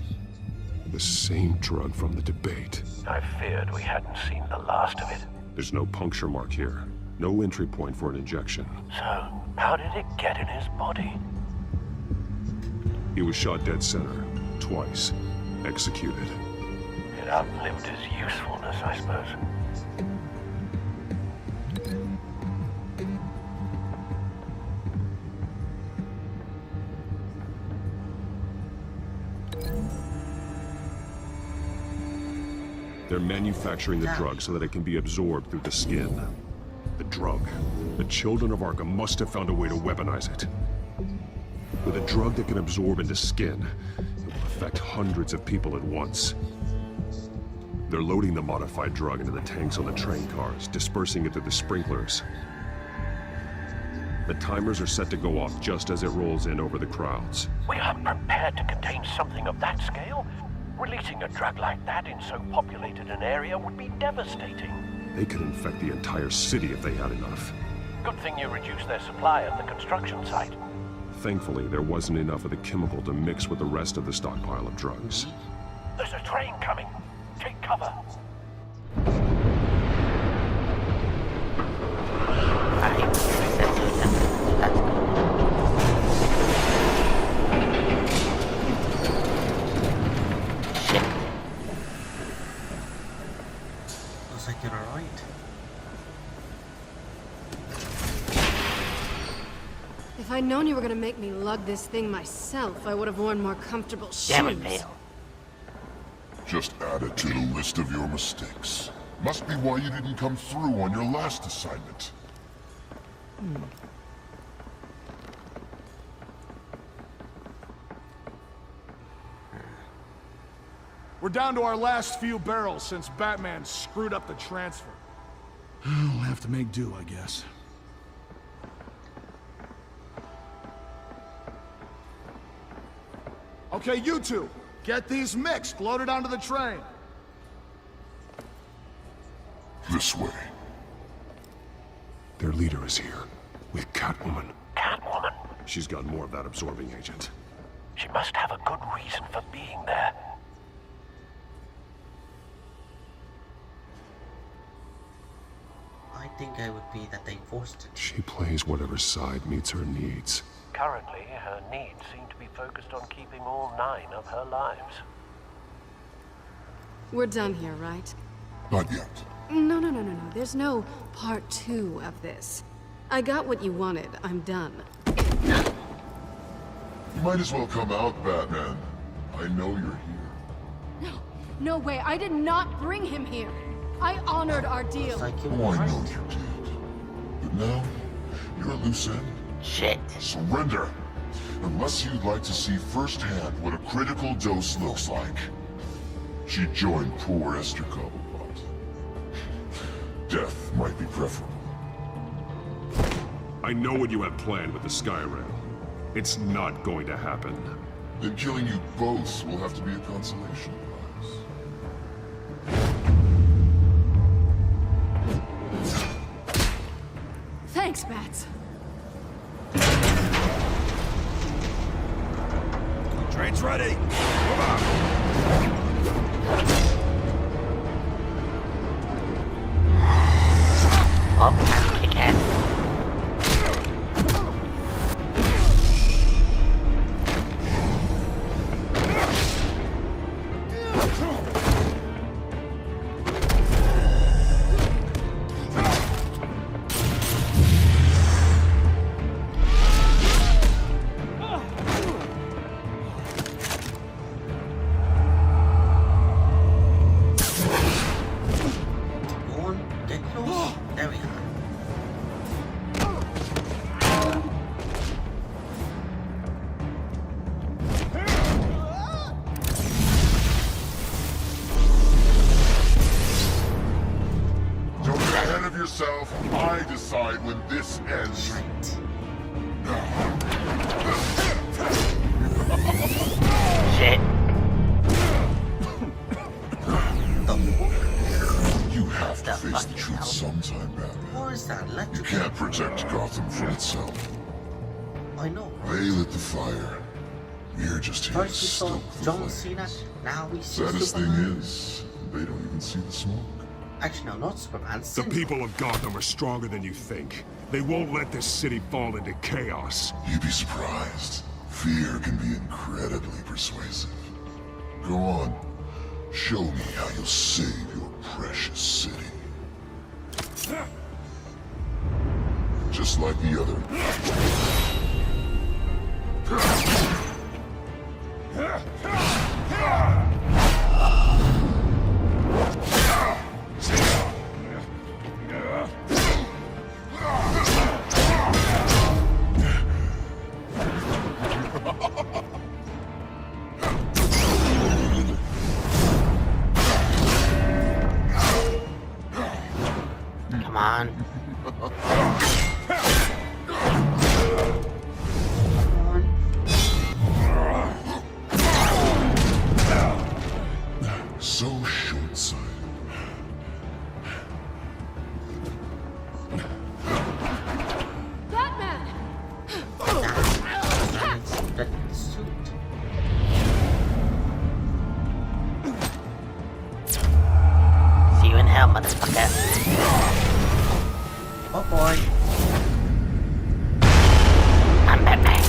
Speaker 3: The same drug from the debate.
Speaker 16: I feared we hadn't seen the last of it.
Speaker 3: There's no puncture mark here. No entry point for an injection.
Speaker 16: So, how did it get in his body?
Speaker 3: He was shot dead center. Twice. Executed.
Speaker 16: It outlived his usefulness, I suppose.
Speaker 3: They're manufacturing the drug so that it can be absorbed through the skin. The drug. The children of Arkham must have found a way to weaponize it. With a drug that can absorb into skin, it will affect hundreds of people at once. They're loading the modified drug into the tanks on the train cars, dispersing it through the sprinklers. The timers are set to go off just as it rolls in over the crowds.
Speaker 16: We aren't prepared to contain something of that scale. Releasing a drug like that in so populated an area would be devastating.
Speaker 3: They could infect the entire city if they had enough.
Speaker 16: Good thing you reduced their supply at the construction site.
Speaker 3: Thankfully, there wasn't enough of the chemical to mix with the rest of the stockpile of drugs.
Speaker 16: There's a train coming. Take cover.
Speaker 2: Looks like you're alright.
Speaker 10: If I'd known you were gonna make me lug this thing myself, I would have worn more comfortable shoes.
Speaker 1: Damn it, Vale.
Speaker 11: Just add it to the list of your mistakes. Must be why you didn't come through on your last assignment.
Speaker 14: We're down to our last few barrels since Batman screwed up the transfer. We'll have to make do, I guess. Okay, you two, get these mixed, loaded onto the train.
Speaker 11: This way.
Speaker 3: Their leader is here, with Catwoman.
Speaker 16: Catwoman?
Speaker 3: She's got more of that absorbing agent.
Speaker 16: She must have a good reason for being there.
Speaker 2: I think it would be that they forced it.
Speaker 3: She plays whatever side meets her needs.
Speaker 16: Currently, her needs seem to be focused on keeping all 9 of her lives.
Speaker 10: We're done here, right?
Speaker 11: Not yet.
Speaker 10: No. There's no part 2 of this. I got what you wanted. I'm done.
Speaker 11: You might as well come out, Batman. I know you're here.
Speaker 10: No way. I did not bring him here. I honored our deal.
Speaker 11: Oh, I know you did. But now, you're a loose end.
Speaker 1: Shit.
Speaker 11: Surrender. Unless you'd like to see firsthand what a critical dose looks like. She joined poor Esther Cobblepot. Death might be preferable.
Speaker 3: I know what you have planned with the Skyrail. It's not going to happen.
Speaker 11: Then killing you both will have to be a consolation prize.
Speaker 10: Thanks, Bats.
Speaker 15: Train's ready. Come on.
Speaker 1: Oh, kick ass.
Speaker 11: Yourself, I decide when this ends.
Speaker 1: Shit.
Speaker 11: You have to face the truth sometime, Batman.
Speaker 2: What is that?
Speaker 11: You can't protect Gotham from itself.
Speaker 2: I know.
Speaker 11: They lit the fire. We're just here to
Speaker 2: First we saw
Speaker 11: stoke the
Speaker 2: John
Speaker 11: flames.
Speaker 2: Cena, now we see
Speaker 11: Saddest thing
Speaker 2: Superman.
Speaker 11: is, they don't even see the smoke.
Speaker 2: Actually, no, not Superman.
Speaker 12: The people of Gotham are stronger than you think. They won't let this city fall into chaos.
Speaker 11: You'd be surprised. Fear can be incredibly persuasive. Go on. Show me how you'll save your precious city. Just like the other.
Speaker 2: Come on.
Speaker 11: So short-sighted.
Speaker 10: Batman!
Speaker 2: That suit.
Speaker 1: See you in hell, motherfucker.
Speaker 2: Oh boy.
Speaker 1: I'm Batman.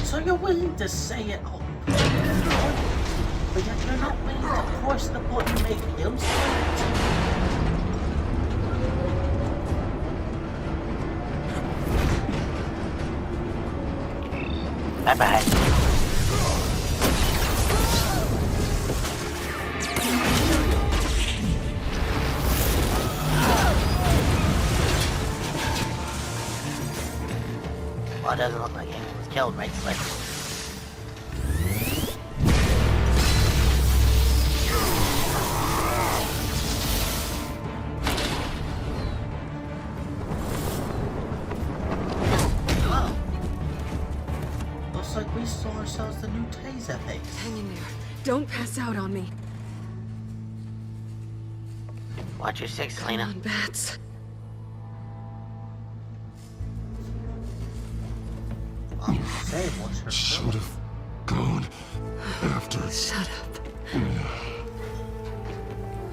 Speaker 2: So you're willing to say it out, but yet you're not willing to push the button and make him say it?
Speaker 1: Bye-bye. Well, it doesn't look like anyone was killed, right, Slick?
Speaker 2: Oh. Looks like we saw ourselves the new taser face.
Speaker 10: Hang in there. Don't pass out on me.
Speaker 1: Watch your six, Selena.
Speaker 10: Come on, Bats.
Speaker 11: Should have gone after.
Speaker 10: Shut up.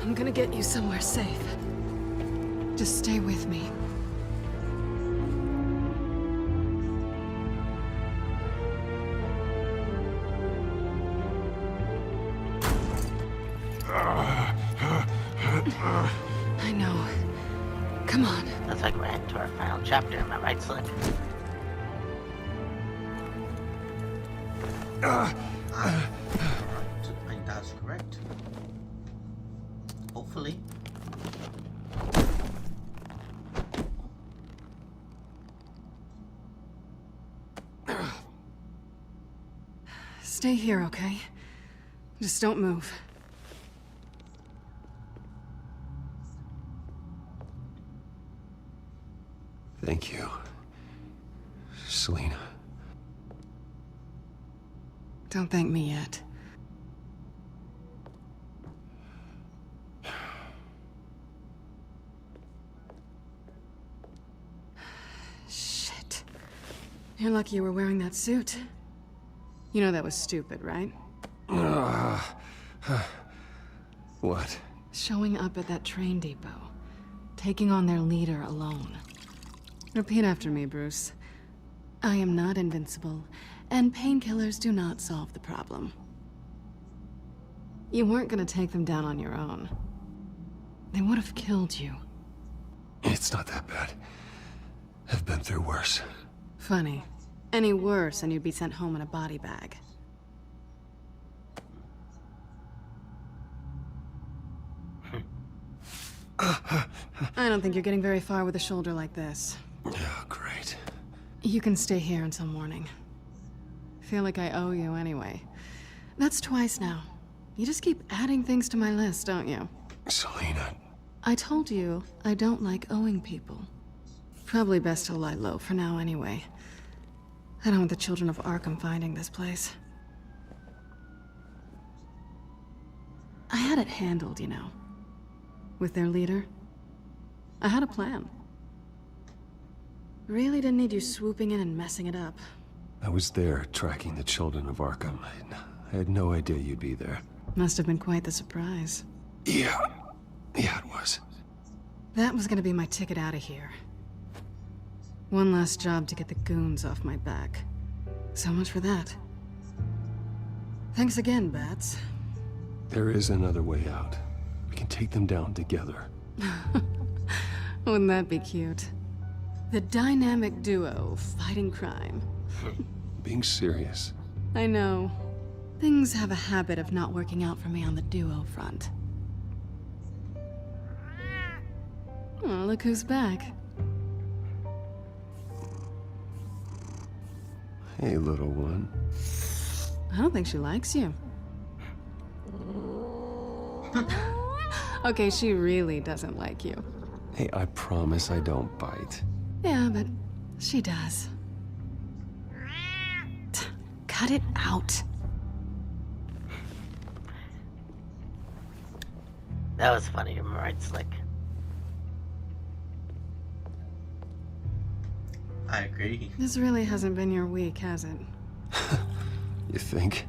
Speaker 10: I'm gonna get you somewhere safe. Just stay with me. I know. Come on.
Speaker 1: Looks like we're heading to our final chapter, am I right, Slick?
Speaker 2: I think that's correct. Hopefully.
Speaker 10: Stay here, okay? Just don't move.
Speaker 3: Thank you, Selena.
Speaker 10: Don't thank me yet. Shit. You're lucky you were wearing that suit. You know that was stupid, right?
Speaker 3: What?
Speaker 10: Showing up at that train depot. Taking on their leader alone. Repeat after me, Bruce. I am not invincible, and painkillers do not solve the problem. You weren't gonna take them down on your own. They would have killed you.
Speaker 3: It's not that bad. I've been through worse.
Speaker 10: Funny. Any worse and you'd be sent home in a body bag. I don't think you're getting very far with a shoulder like this.
Speaker 3: Oh, great.
Speaker 10: You can stay here until morning. Feel like I owe you anyway. That's twice now. You just keep adding things to my list, don't you?
Speaker 3: Selena.
Speaker 10: I told you I don't like owing people. Probably best to lie low for now anyway. I don't want the children of Arkham finding this place. I had it handled, you know. With their leader. I had a plan. Really didn't need you swooping in and messing it up.
Speaker 3: I was there tracking the children of Arkham. I had no idea you'd be there.
Speaker 10: Must have been quite the surprise.
Speaker 3: Yeah. Yeah, it was.
Speaker 10: That was gonna be my ticket out of here. One last job to get the goons off my back. So much for that. Thanks again, Bats.
Speaker 3: There is another way out. We can take them down together.
Speaker 10: Wouldn't that be cute? The dynamic duo fighting crime.
Speaker 3: Being serious.
Speaker 10: I know. Things have a habit of not working out for me on the duo front. Oh, look who's back.
Speaker 3: Hey, little one.
Speaker 10: I don't think she likes you. Okay, she really doesn't like you.
Speaker 3: Hey, I promise I don't bite.
Speaker 10: Yeah, but she does. Cut it out.
Speaker 1: That was funny, am I right, Slick?
Speaker 2: I agree.
Speaker 10: This really hasn't been your week, has it?
Speaker 3: You think?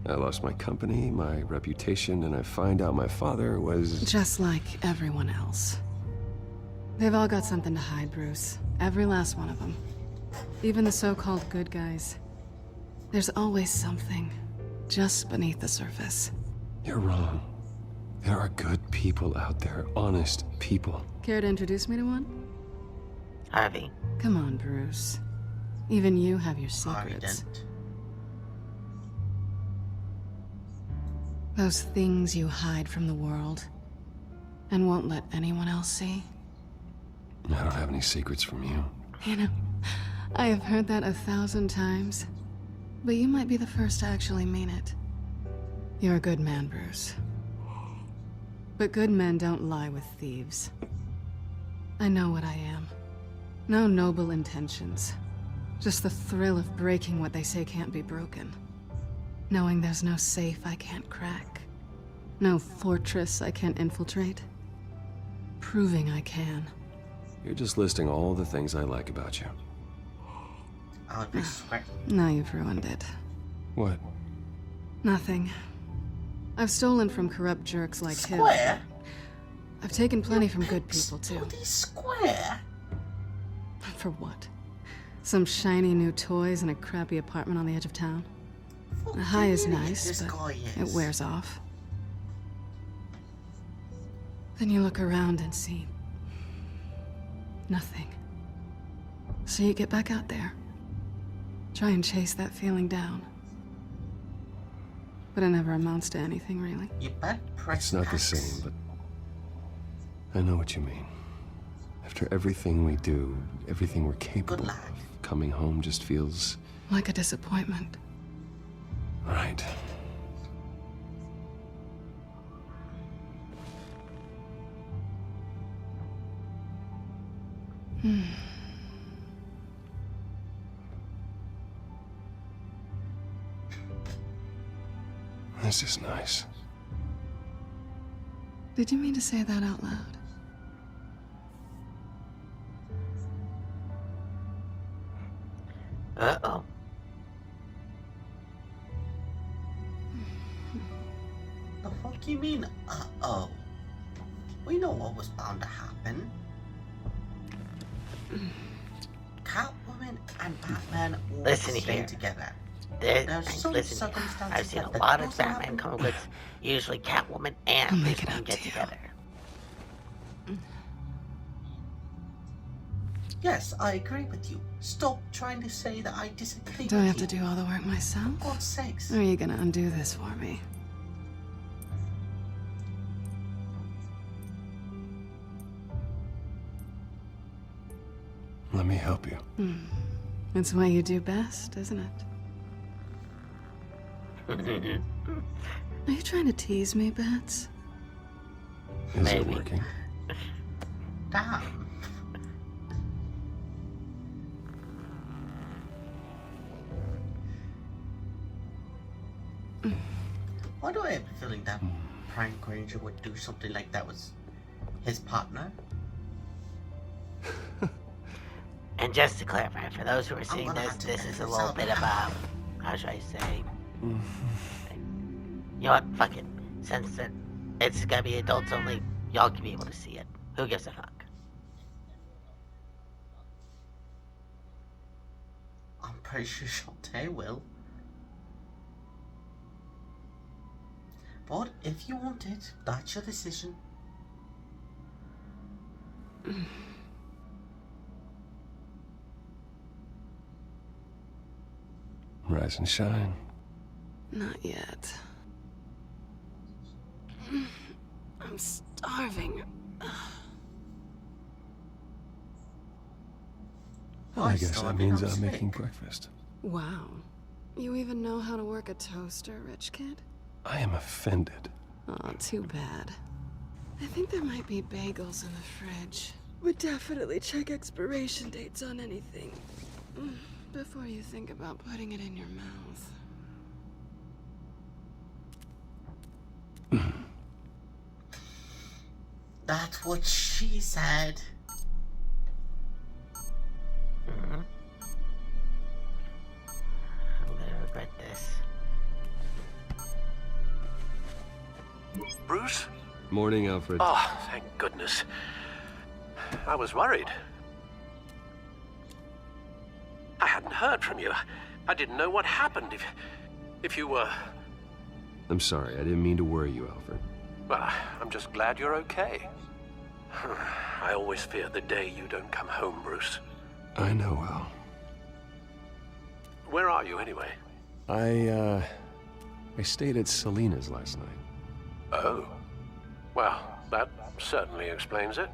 Speaker 3: I lost my company, my reputation, and I find out my father was...
Speaker 10: Just like everyone else. They've all got something to hide, Bruce. Every last one of them. Even the so-called good guys. There's always something just beneath the surface.
Speaker 3: You're wrong. There are good people out there, honest people.
Speaker 10: Care to introduce me to one?
Speaker 1: Harvey.
Speaker 10: Come on, Bruce. Even you have your secrets. Those things you hide from the world and won't let anyone else see.
Speaker 3: I don't have any secrets from you.
Speaker 10: You know, I have heard that 1,000 times, but you might be the first to actually mean it. You're a good man, Bruce. But good men don't lie with thieves. I know what I am. No noble intentions. Just the thrill of breaking what they say can't be broken. Knowing there's no safe I can't crack. No fortress I can't infiltrate. Proving I can.
Speaker 3: You're just listing all the things I like about you.
Speaker 2: I'll be swear.
Speaker 10: Now you've ruined it.
Speaker 3: What?
Speaker 10: Nothing. I've stolen from corrupt jerks like him.
Speaker 2: Square?
Speaker 10: I've taken plenty from good people, too.
Speaker 2: Square?
Speaker 10: For what? Some shiny new toys and a crappy apartment on the edge of town? The high is nice, but it wears off. Then you look around and see nothing. So you get back out there. Try and chase that feeling down. But it never amounts to anything, really.
Speaker 2: You bet
Speaker 3: It's not the same, but I know what you mean. After everything we do, everything we're capable of, coming home just feels...
Speaker 10: like a disappointment.
Speaker 3: Right. This is nice.
Speaker 10: Did you mean to say that out loud?
Speaker 1: Uh-oh.
Speaker 2: The fuck you mean, uh-oh? We know what was bound to happen. Catwoman and Batman all stay together.
Speaker 1: Listen, I've seen a lot of Batman comic books. Usually Catwoman and Bruce Wayne get together.
Speaker 2: Yes, I agree with you. Stop trying to say that I disagree.
Speaker 10: Do I have to do all the work myself?
Speaker 2: For God's sakes.
Speaker 10: Or are you gonna undo this for me?
Speaker 3: Let me help you.
Speaker 10: It's what you do best, isn't it? Are you trying to tease me, Bats?
Speaker 3: Is it
Speaker 1: Maybe.
Speaker 3: working?
Speaker 2: Damn. Why do I have a feeling that Prime Granger would do something like that with his partner?
Speaker 1: And just to clarify, for those who are seeing this, this is a little bit of a, how should I say? You know what? Fuck it. Since it's gonna be adults only, y'all can be able to see it. Who gives a fuck?
Speaker 2: I'm pretty sure Shantae will. But if you want it, that's your decision.
Speaker 3: Rise and shine.
Speaker 10: Not yet. I'm starving.
Speaker 3: I guess that means I'm making breakfast.
Speaker 10: Wow. You even know how to work a toaster, rich kid?
Speaker 3: I am offended.
Speaker 10: Oh, too bad. I think there might be bagels in the fridge. But definitely check expiration dates on anything before you think about putting it in your mouth.
Speaker 2: That's what she said.
Speaker 1: I'm gonna regret this.
Speaker 15: Bruce?
Speaker 3: Morning, Alfred.
Speaker 16: Oh, thank goodness. I was worried. I hadn't heard from you. I didn't know what happened if you were...
Speaker 3: I'm sorry, I didn't mean to worry you, Alfred.
Speaker 16: Well, I'm just glad you're okay. I always fear the day you don't come home, Bruce.
Speaker 3: I know, Al.
Speaker 16: Where are you, anyway?
Speaker 3: I stayed at Selena's last night.
Speaker 16: Oh. Well, that certainly explains it.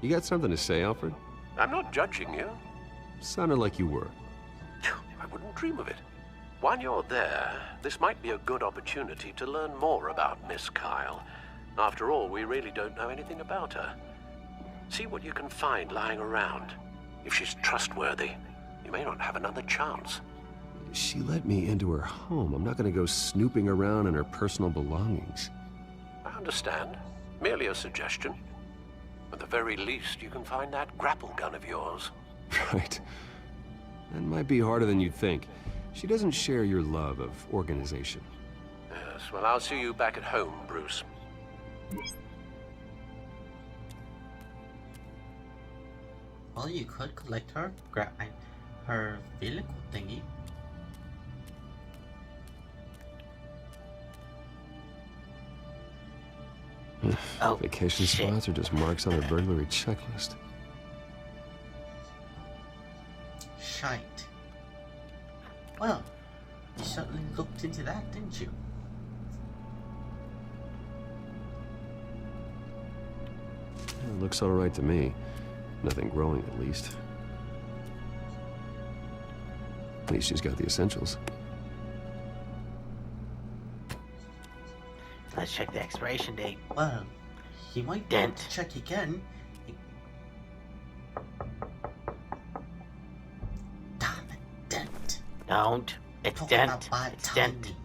Speaker 3: You got something to say, Alfred?
Speaker 16: I'm not judging you.
Speaker 3: Sounded like you were.
Speaker 16: I wouldn't dream of it. While you're there, this might be a good opportunity to learn more about Miss Kyle. After all, we really don't know anything about her. See what you can find lying around. If she's trustworthy, you may not have another chance.
Speaker 3: She let me into her home. I'm not going to go snooping around in her personal belongings.
Speaker 16: I understand. Merely a suggestion. At the very least, you can find that grapple gun of yours.
Speaker 3: Right. That might be harder than you'd think. She doesn't share your love of organization.
Speaker 16: Yes, well, I'll see you back at home, Bruce.
Speaker 2: Well, you could collect her vehicle thingy.
Speaker 3: Vacation spots are just marks on a burglary checklist.
Speaker 2: Shite. Well, you certainly looked into that, didn't you?
Speaker 3: It looks all right to me. Nothing growing, at least. At least she's got the essentials.
Speaker 1: Let's check the expiration date.
Speaker 2: Well, he might want to check again. Damn it, dent.
Speaker 1: Don't. It's
Speaker 2: Talking
Speaker 1: dent.
Speaker 2: about bad
Speaker 1: It's dent.
Speaker 2: timing.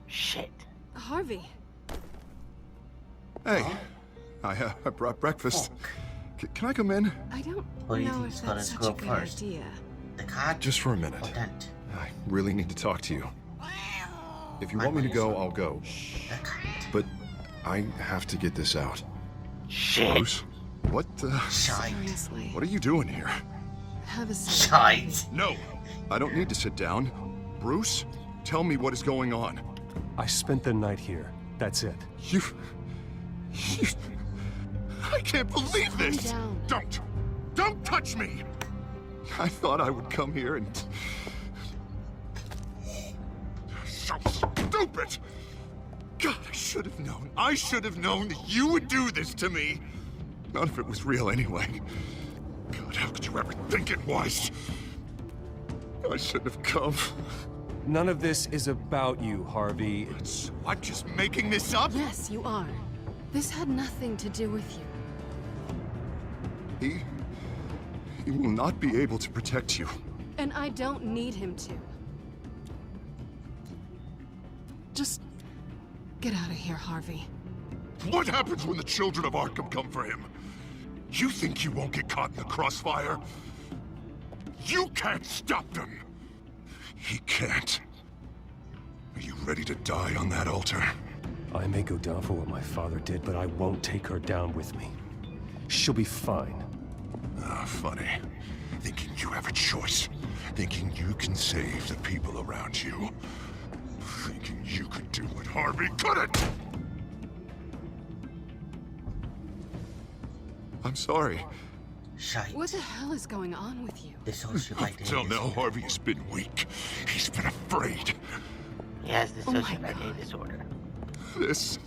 Speaker 1: Shit.
Speaker 10: Harvey.
Speaker 4: Hey, I brought breakfast. Can I come in?
Speaker 10: I don't
Speaker 2: What do you
Speaker 10: know
Speaker 2: think's
Speaker 10: if
Speaker 2: gonna
Speaker 10: that's such
Speaker 2: go
Speaker 10: a good
Speaker 2: first?
Speaker 10: idea.
Speaker 2: The card
Speaker 13: Just for a minute.
Speaker 2: or dent?
Speaker 13: I really need to talk to you. If you want me to go, I'll go. But I have to get this out.
Speaker 1: Shit.
Speaker 4: Bruce? What the...
Speaker 10: Seriously.
Speaker 4: What are you doing here?
Speaker 10: Have a seat.
Speaker 2: Shite.
Speaker 4: No, I don't need to sit down. Bruce, tell me what is going on.
Speaker 3: I spent the night here. That's it.
Speaker 4: You... I can't believe this!
Speaker 10: Calm down.
Speaker 4: Don't touch me! I thought I would come here and... So stupid! God, I should have known. I should have known that you would do this to me. None of it was real anyway. God, how could you ever think it was? I shouldn't have come.
Speaker 3: None of this is about you, Harvey.
Speaker 4: I'm just making this up?
Speaker 10: Yes, you are. This had nothing to do with you.
Speaker 4: He will not be able to protect you.
Speaker 10: And I don't need him to. Just get out of here, Harvey.
Speaker 4: What happens when the children of Arkham come for him? You think you won't get caught in the crossfire? You can't stop them! He can't. Are you ready to die on that altar?
Speaker 3: I may go down for what my father did, but I won't take her down with me. She'll be fine.
Speaker 4: Ah, funny. Thinking you have a choice. Thinking you can save the people around you. Thinking you could do what Harvey couldn't! I'm sorry.
Speaker 2: Shite.
Speaker 10: What the hell is going on with you?
Speaker 4: Until now, Harvey has been weak. He's been afraid.
Speaker 1: He has dissociative identity disorder.
Speaker 4: This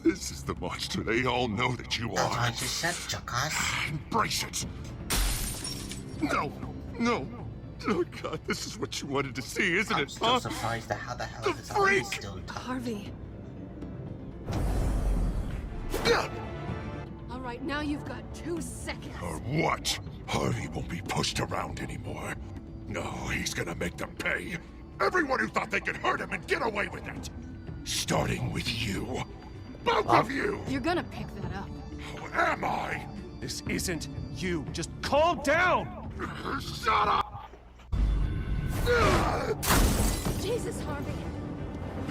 Speaker 4: is the monster they all know that you are.
Speaker 2: I just said, jackass.
Speaker 4: Embrace it. No. Oh God, this is what you wanted to see, isn't
Speaker 2: I'm
Speaker 4: it?
Speaker 2: still surprised at how the hell is this still intact.
Speaker 10: Harvey. All right, now you've got 2 seconds.
Speaker 4: Or what? Harvey won't be pushed around anymore. No, he's gonna make them pay. Everyone who thought they could hurt him and get away with it. Starting with you. Both of you!
Speaker 10: You're gonna pick that up.
Speaker 4: Who am I?
Speaker 3: This isn't you. Just calm down!
Speaker 4: Shut up!
Speaker 10: Jesus, Harvey.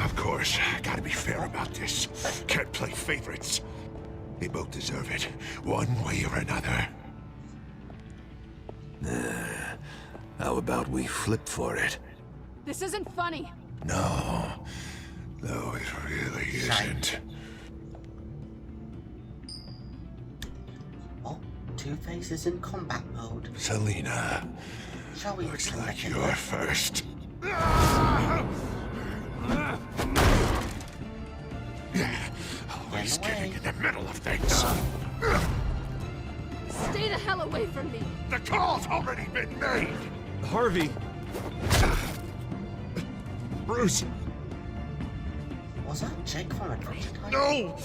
Speaker 4: Of course, gotta be fair about this. Can't play favorites. They both deserve it, one way or another.
Speaker 15: How about we flip for it?
Speaker 10: This isn't funny.
Speaker 4: No, it really isn't.
Speaker 2: Oh, Two-Face is in combat mode.
Speaker 4: Selina,
Speaker 2: shall we?
Speaker 4: Looks like you're first. Always getting in the middle of things.
Speaker 10: Stay the hell away from me.
Speaker 4: The call's already been made.
Speaker 3: Harvey.
Speaker 4: Bruce.
Speaker 2: Was that Jake from Adventure Time?
Speaker 4: No!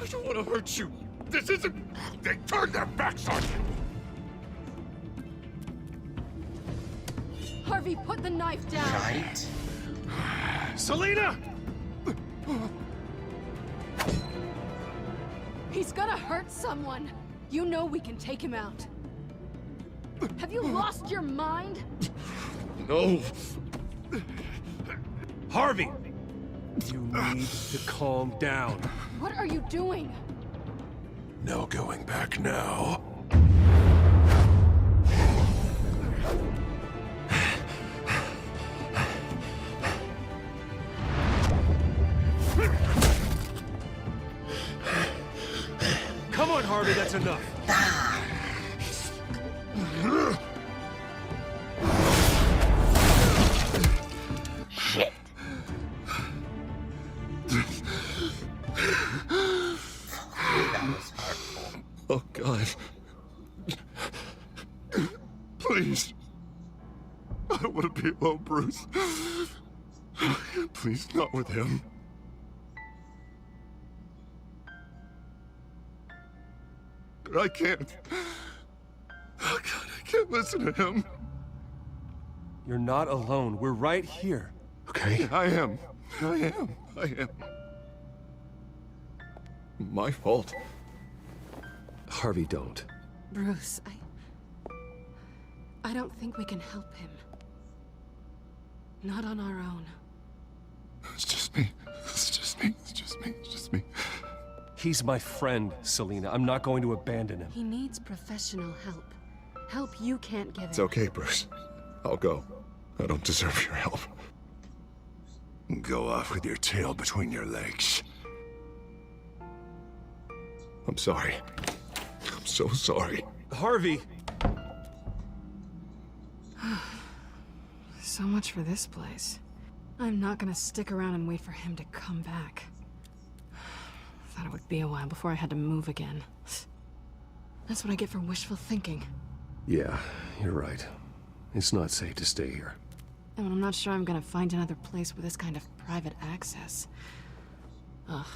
Speaker 4: I don't want to hurt you. This isn't... They turned their backs on you.
Speaker 10: Harvey, put the knife down.
Speaker 2: Right.
Speaker 3: Selina!
Speaker 10: He's gonna hurt someone. You know we can take him out. Have you lost your mind?
Speaker 4: No.
Speaker 3: Harvey! You need to calm down.
Speaker 10: What are you doing?
Speaker 4: No going back now.
Speaker 3: Come on, Harvey, that's enough.
Speaker 1: Shit.
Speaker 2: That was hurtful.
Speaker 4: Oh, God. Please. I don't want to be alone, Bruce. Please, not with him. I can't. Oh, God, I can't listen to him.
Speaker 3: You're not alone. We're right here.
Speaker 4: Okay? I am. My fault.
Speaker 3: Harvey, don't.
Speaker 10: Bruce, I don't think we can help him. Not on our own.
Speaker 4: It's just me.
Speaker 3: He's my friend, Selina. I'm not going to abandon him.
Speaker 10: He needs professional help. Help you can't give him.
Speaker 4: It's okay, Bruce. I'll go. I don't deserve your help. Go off with your tail between your legs. I'm sorry. I'm so sorry.
Speaker 3: Harvey!
Speaker 10: So much for this place. I'm not gonna stick around and wait for him to come back. Thought it would be a while before I had to move again. That's what I get for wishful thinking.
Speaker 3: Yeah, you're right. It's not safe to stay here.
Speaker 10: And I'm not sure I'm gonna find another place with this kind of private access. Ugh.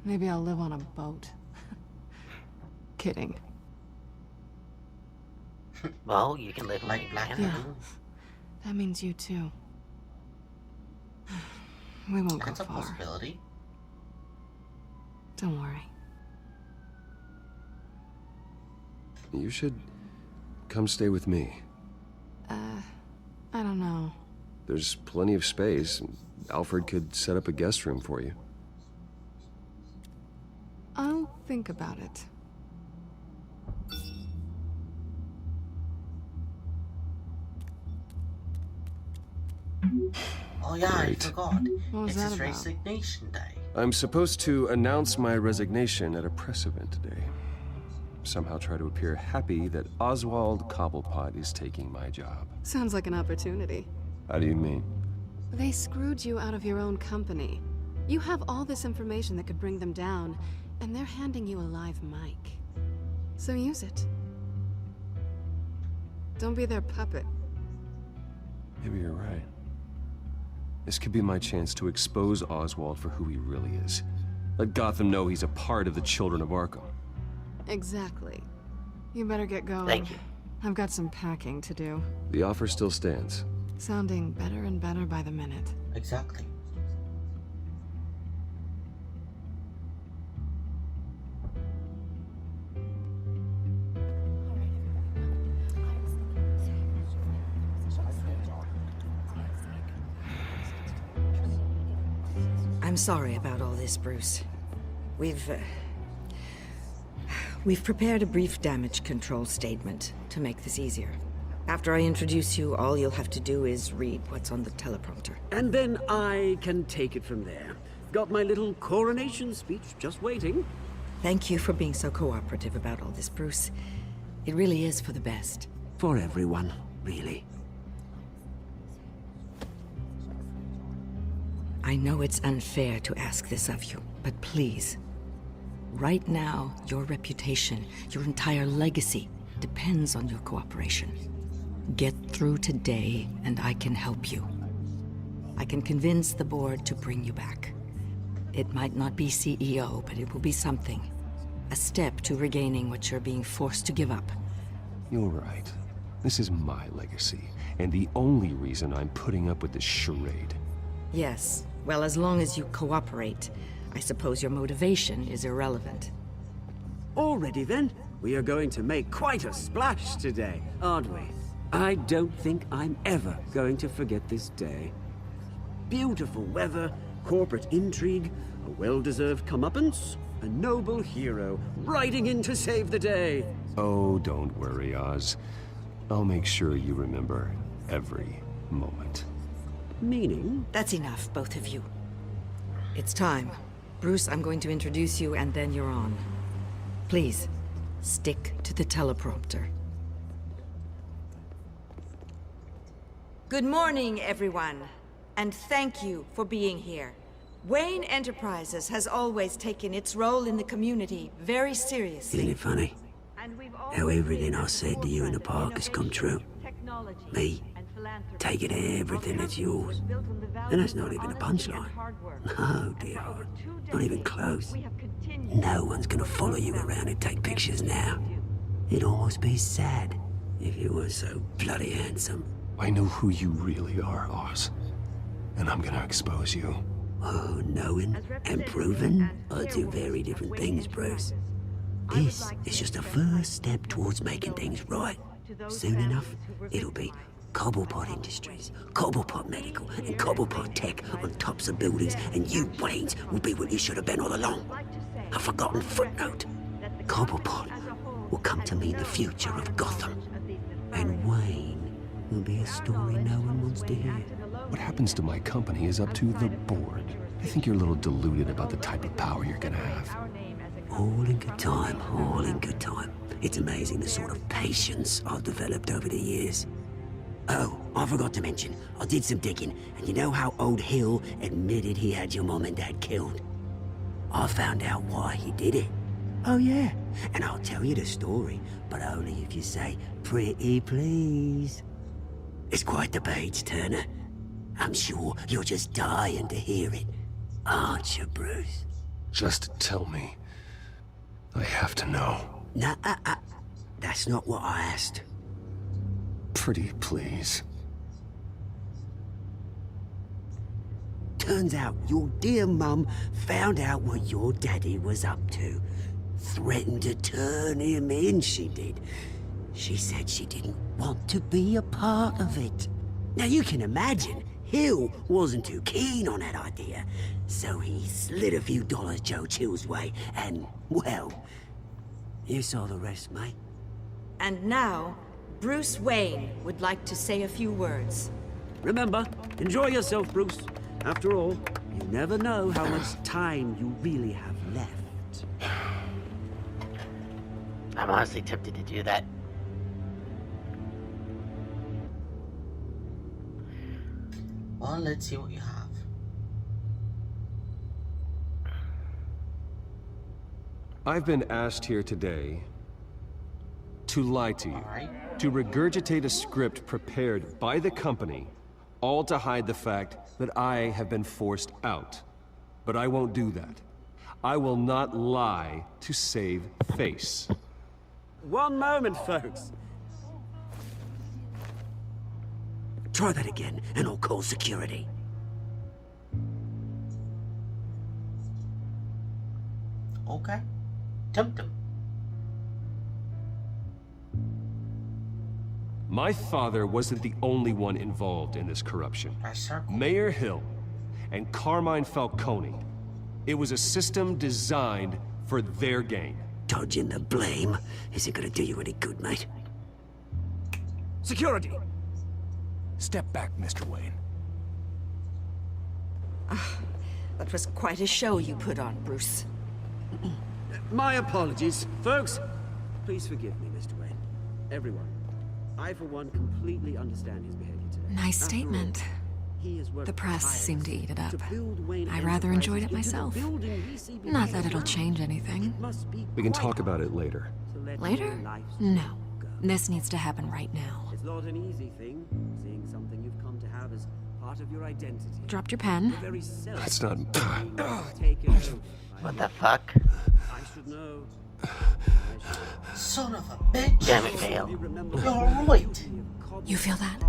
Speaker 10: Maybe I'll live on a boat. Kidding.
Speaker 1: Well, you can live like Black.
Speaker 10: Yeah. That means you too. We won't
Speaker 2: That's
Speaker 10: go
Speaker 2: a
Speaker 10: far.
Speaker 2: possibility.
Speaker 10: Don't worry.
Speaker 3: You should come stay with me.
Speaker 10: I don't know.
Speaker 3: There's plenty of space. Alfred could set up a guest room for you.
Speaker 10: I'll think about it.
Speaker 2: Oh yeah,
Speaker 3: Great.
Speaker 2: I forgot.
Speaker 10: What was
Speaker 2: It's
Speaker 10: that
Speaker 2: his
Speaker 10: about?
Speaker 2: resignation day.
Speaker 3: I'm supposed to announce my resignation at a press event today. Somehow try to appear happy that Oswald Cobblepot is taking my job.
Speaker 10: Sounds like an opportunity.
Speaker 3: How do you mean?
Speaker 10: They screwed you out of your own company. You have all this information that could bring them down, and they're handing you a live mic. So use it. Don't be their puppet.
Speaker 3: Maybe you're right. This could be my chance to expose Oswald for who he really is. Let Gotham know he's a part of the Children of Arkham.
Speaker 10: Exactly. You better get going.
Speaker 1: Thank you.
Speaker 10: I've got some packing to do.
Speaker 3: The offer still stands.
Speaker 10: Sounding better and better by the minute.
Speaker 2: Exactly.
Speaker 19: I'm sorry about all this, Bruce. We've prepared a brief damage control statement to make this easier. After I introduce you, all you'll have to do is read what's on the teleprompter.
Speaker 18: And then I can take it from there. Got my little coronation speech just waiting.
Speaker 19: Thank you for being so cooperative about all this, Bruce. It really is for the best.
Speaker 18: For everyone, really.
Speaker 19: I know it's unfair to ask this of you, but please. Right now, your reputation, your entire legacy, depends on your cooperation. Get through today, and I can help you. I can convince the board to bring you back. It might not be CEO, but it will be something. A step to regaining what you're being forced to give up.
Speaker 3: You're right. This is my legacy, and the only reason I'm putting up with this charade.
Speaker 19: Yes. Well, as long as you cooperate, I suppose your motivation is irrelevant.
Speaker 18: Already then, we are going to make quite a splash today, aren't we? I don't think I'm ever going to forget this day. Beautiful weather, corporate intrigue, a well-deserved comeuppance, a noble hero riding in to save the day.
Speaker 3: Oh, don't worry, Oz. I'll make sure you remember every moment.
Speaker 18: Meaning?
Speaker 19: That's enough, both of you. It's time. Bruce, I'm going to introduce you, and then you're on. Please, stick to the teleprompter. Good morning, everyone, and thank you for being here. Wayne Enterprises has always taken its role in the community very seriously.
Speaker 18: Isn't it funny? How everything I said to you in the park has come true. Me, taking everything that's yours. And that's not even a punchline. No, dear heart. Not even close. No one's gonna follow you around and take pictures now. It'd almost be sad if you were so bloody handsome.
Speaker 3: I know who you really are, Oz. And I'm gonna expose you.
Speaker 18: Oh, knowing and proving are two very different things, Bruce. This is just a first step towards making things right. Soon enough, it'll be Cobblepot Industries, Cobblepot Medical, and Cobblepot Tech on tops of buildings, and you, Waynes, will be what you should have been all along. A forgotten footnote. Cobblepot will come to mean the future of Gotham. And Wayne will be a story no one wants to hear.
Speaker 3: What happens to my company is up to the board. I think you're a little deluded about the type of power you're gonna have.
Speaker 18: All in good time, all in good time. It's amazing the sort of patience I've developed over the years. Oh, I forgot to mention, I did some digging, and you know how old Hill admitted he had your mom and dad killed? I found out why he did it. Oh yeah, and I'll tell you the story, but only if you say, pretty please. It's quite the page turner. I'm sure you're just dying to hear it, aren't you, Bruce?
Speaker 3: Just tell me. I have to know.
Speaker 18: Nah, that's not what I asked.
Speaker 3: Pretty please.
Speaker 18: Turns out your dear mum found out what your daddy was up to. Threatened to turn him in, she did. She said she didn't want to be a part of it. Now you can imagine, Hill wasn't too keen on that idea. So he slid a few dollars Joe Chill's way, and, well, you saw the rest, mate.
Speaker 19: And now, Bruce Wayne would like to say a few words.
Speaker 18: Remember, enjoy yourself, Bruce. After all, you never know how much time you really have left.
Speaker 1: I'm honestly tempted to do that.
Speaker 2: Well, let's see what you have.
Speaker 3: I've been asked here today to lie to you, to regurgitate a script prepared by the company, all to hide the fact that I have been forced out. But I won't do that. I will not lie to save face.
Speaker 18: One moment, folks. Try that again, and I'll call security.
Speaker 2: Okay. Tempt him.
Speaker 3: My father wasn't the only one involved in this corruption. Mayor Hill and Carmine Falcone. It was a system designed for their gain.
Speaker 18: Dodging the blame isn't gonna do you any good, mate. Security!
Speaker 15: Step back, Mr. Wayne.
Speaker 19: That was quite a show you put on, Bruce.
Speaker 18: My apologies. Folks, please forgive me, Mr. Wayne. Everyone. I, for one, completely understand his behavior today.
Speaker 5: Nice statement. The press seemed to eat it up. I rather enjoyed it myself. Not that it'll change anything.
Speaker 3: We can talk about it later.
Speaker 5: Later? No. This needs to happen right now.
Speaker 18: It's not an easy thing, seeing something you've come to have as part of your identity.
Speaker 5: Dropped your pen.
Speaker 3: That's not...
Speaker 1: What the fuck?
Speaker 18: I should know.
Speaker 2: Son of a bitch!
Speaker 1: Damn it, Dale.
Speaker 2: You're right.
Speaker 5: You feel that?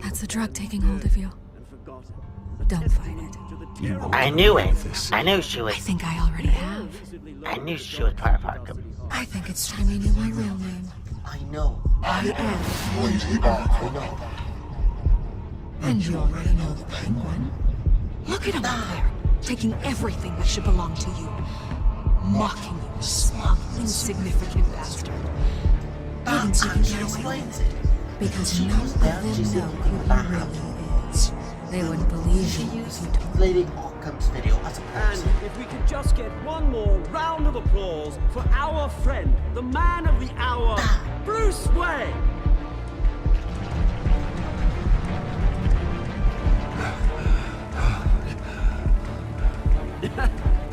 Speaker 5: That's the drug taking hold of you. Don't fight it.
Speaker 1: I knew it. I knew she was.
Speaker 5: I think I already have.
Speaker 1: I knew she was part of Arkham.
Speaker 5: I think it's time you knew my real name.
Speaker 2: I know.
Speaker 5: I am Lady Arkham. And you already know the Penguin. Look at him up there, taking everything that should belong to you. Mocking you, smug, insignificant bastard. He thinks you can get away with it. Because none of them know who he really is. They wouldn't believe you if you told
Speaker 2: Lady Arkham's video as a
Speaker 18: And if we could just get one more round of applause for our friend, the man of the hour, Bruce Wayne!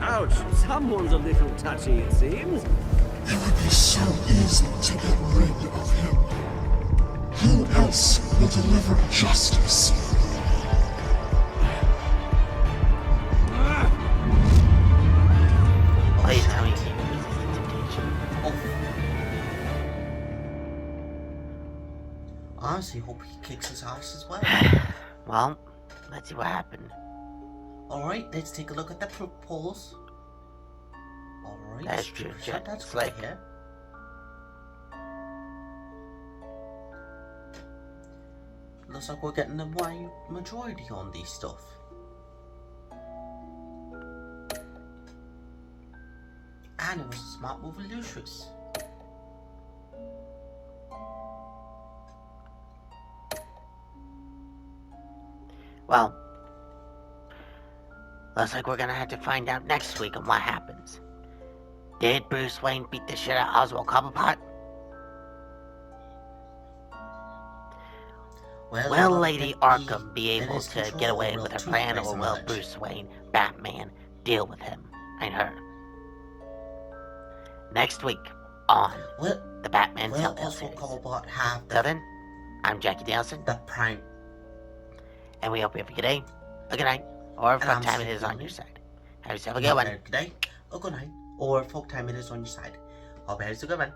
Speaker 18: Ouch, someone's a little touchy, it seems.
Speaker 20: It would be so easy to get rid of him. Who else will deliver justice?
Speaker 1: Please tell me you can resist the temptation.
Speaker 2: Honestly, hope he kicks his ass as well.
Speaker 1: Well, let's see what happened.
Speaker 2: Alright, let's take a look at the polls. Alright.
Speaker 1: That's true.
Speaker 2: That's
Speaker 1: Slick.
Speaker 2: right here. Looks like we're getting a wide majority on these stuff. And it was a smart move with Lucius.
Speaker 1: Well, looks like we're gonna have to find out next week on what happens. Did Bruce Wayne beat the shit out of Oswald Cobblepot? Will Lady Arkham be able to get away with her plan, or will Bruce Wayne, Batman, deal with him and her? Next week on the Batman Telltale series.
Speaker 2: Cobblepot have
Speaker 1: Till then, I'm Jackie Danielson.
Speaker 2: The Prime.
Speaker 1: And we hope you have a good day, a good night, or a fun time it is on your side. Have yourself a good one.
Speaker 2: Good day, a good night, or folk time it is on your side. Hope you have a good one.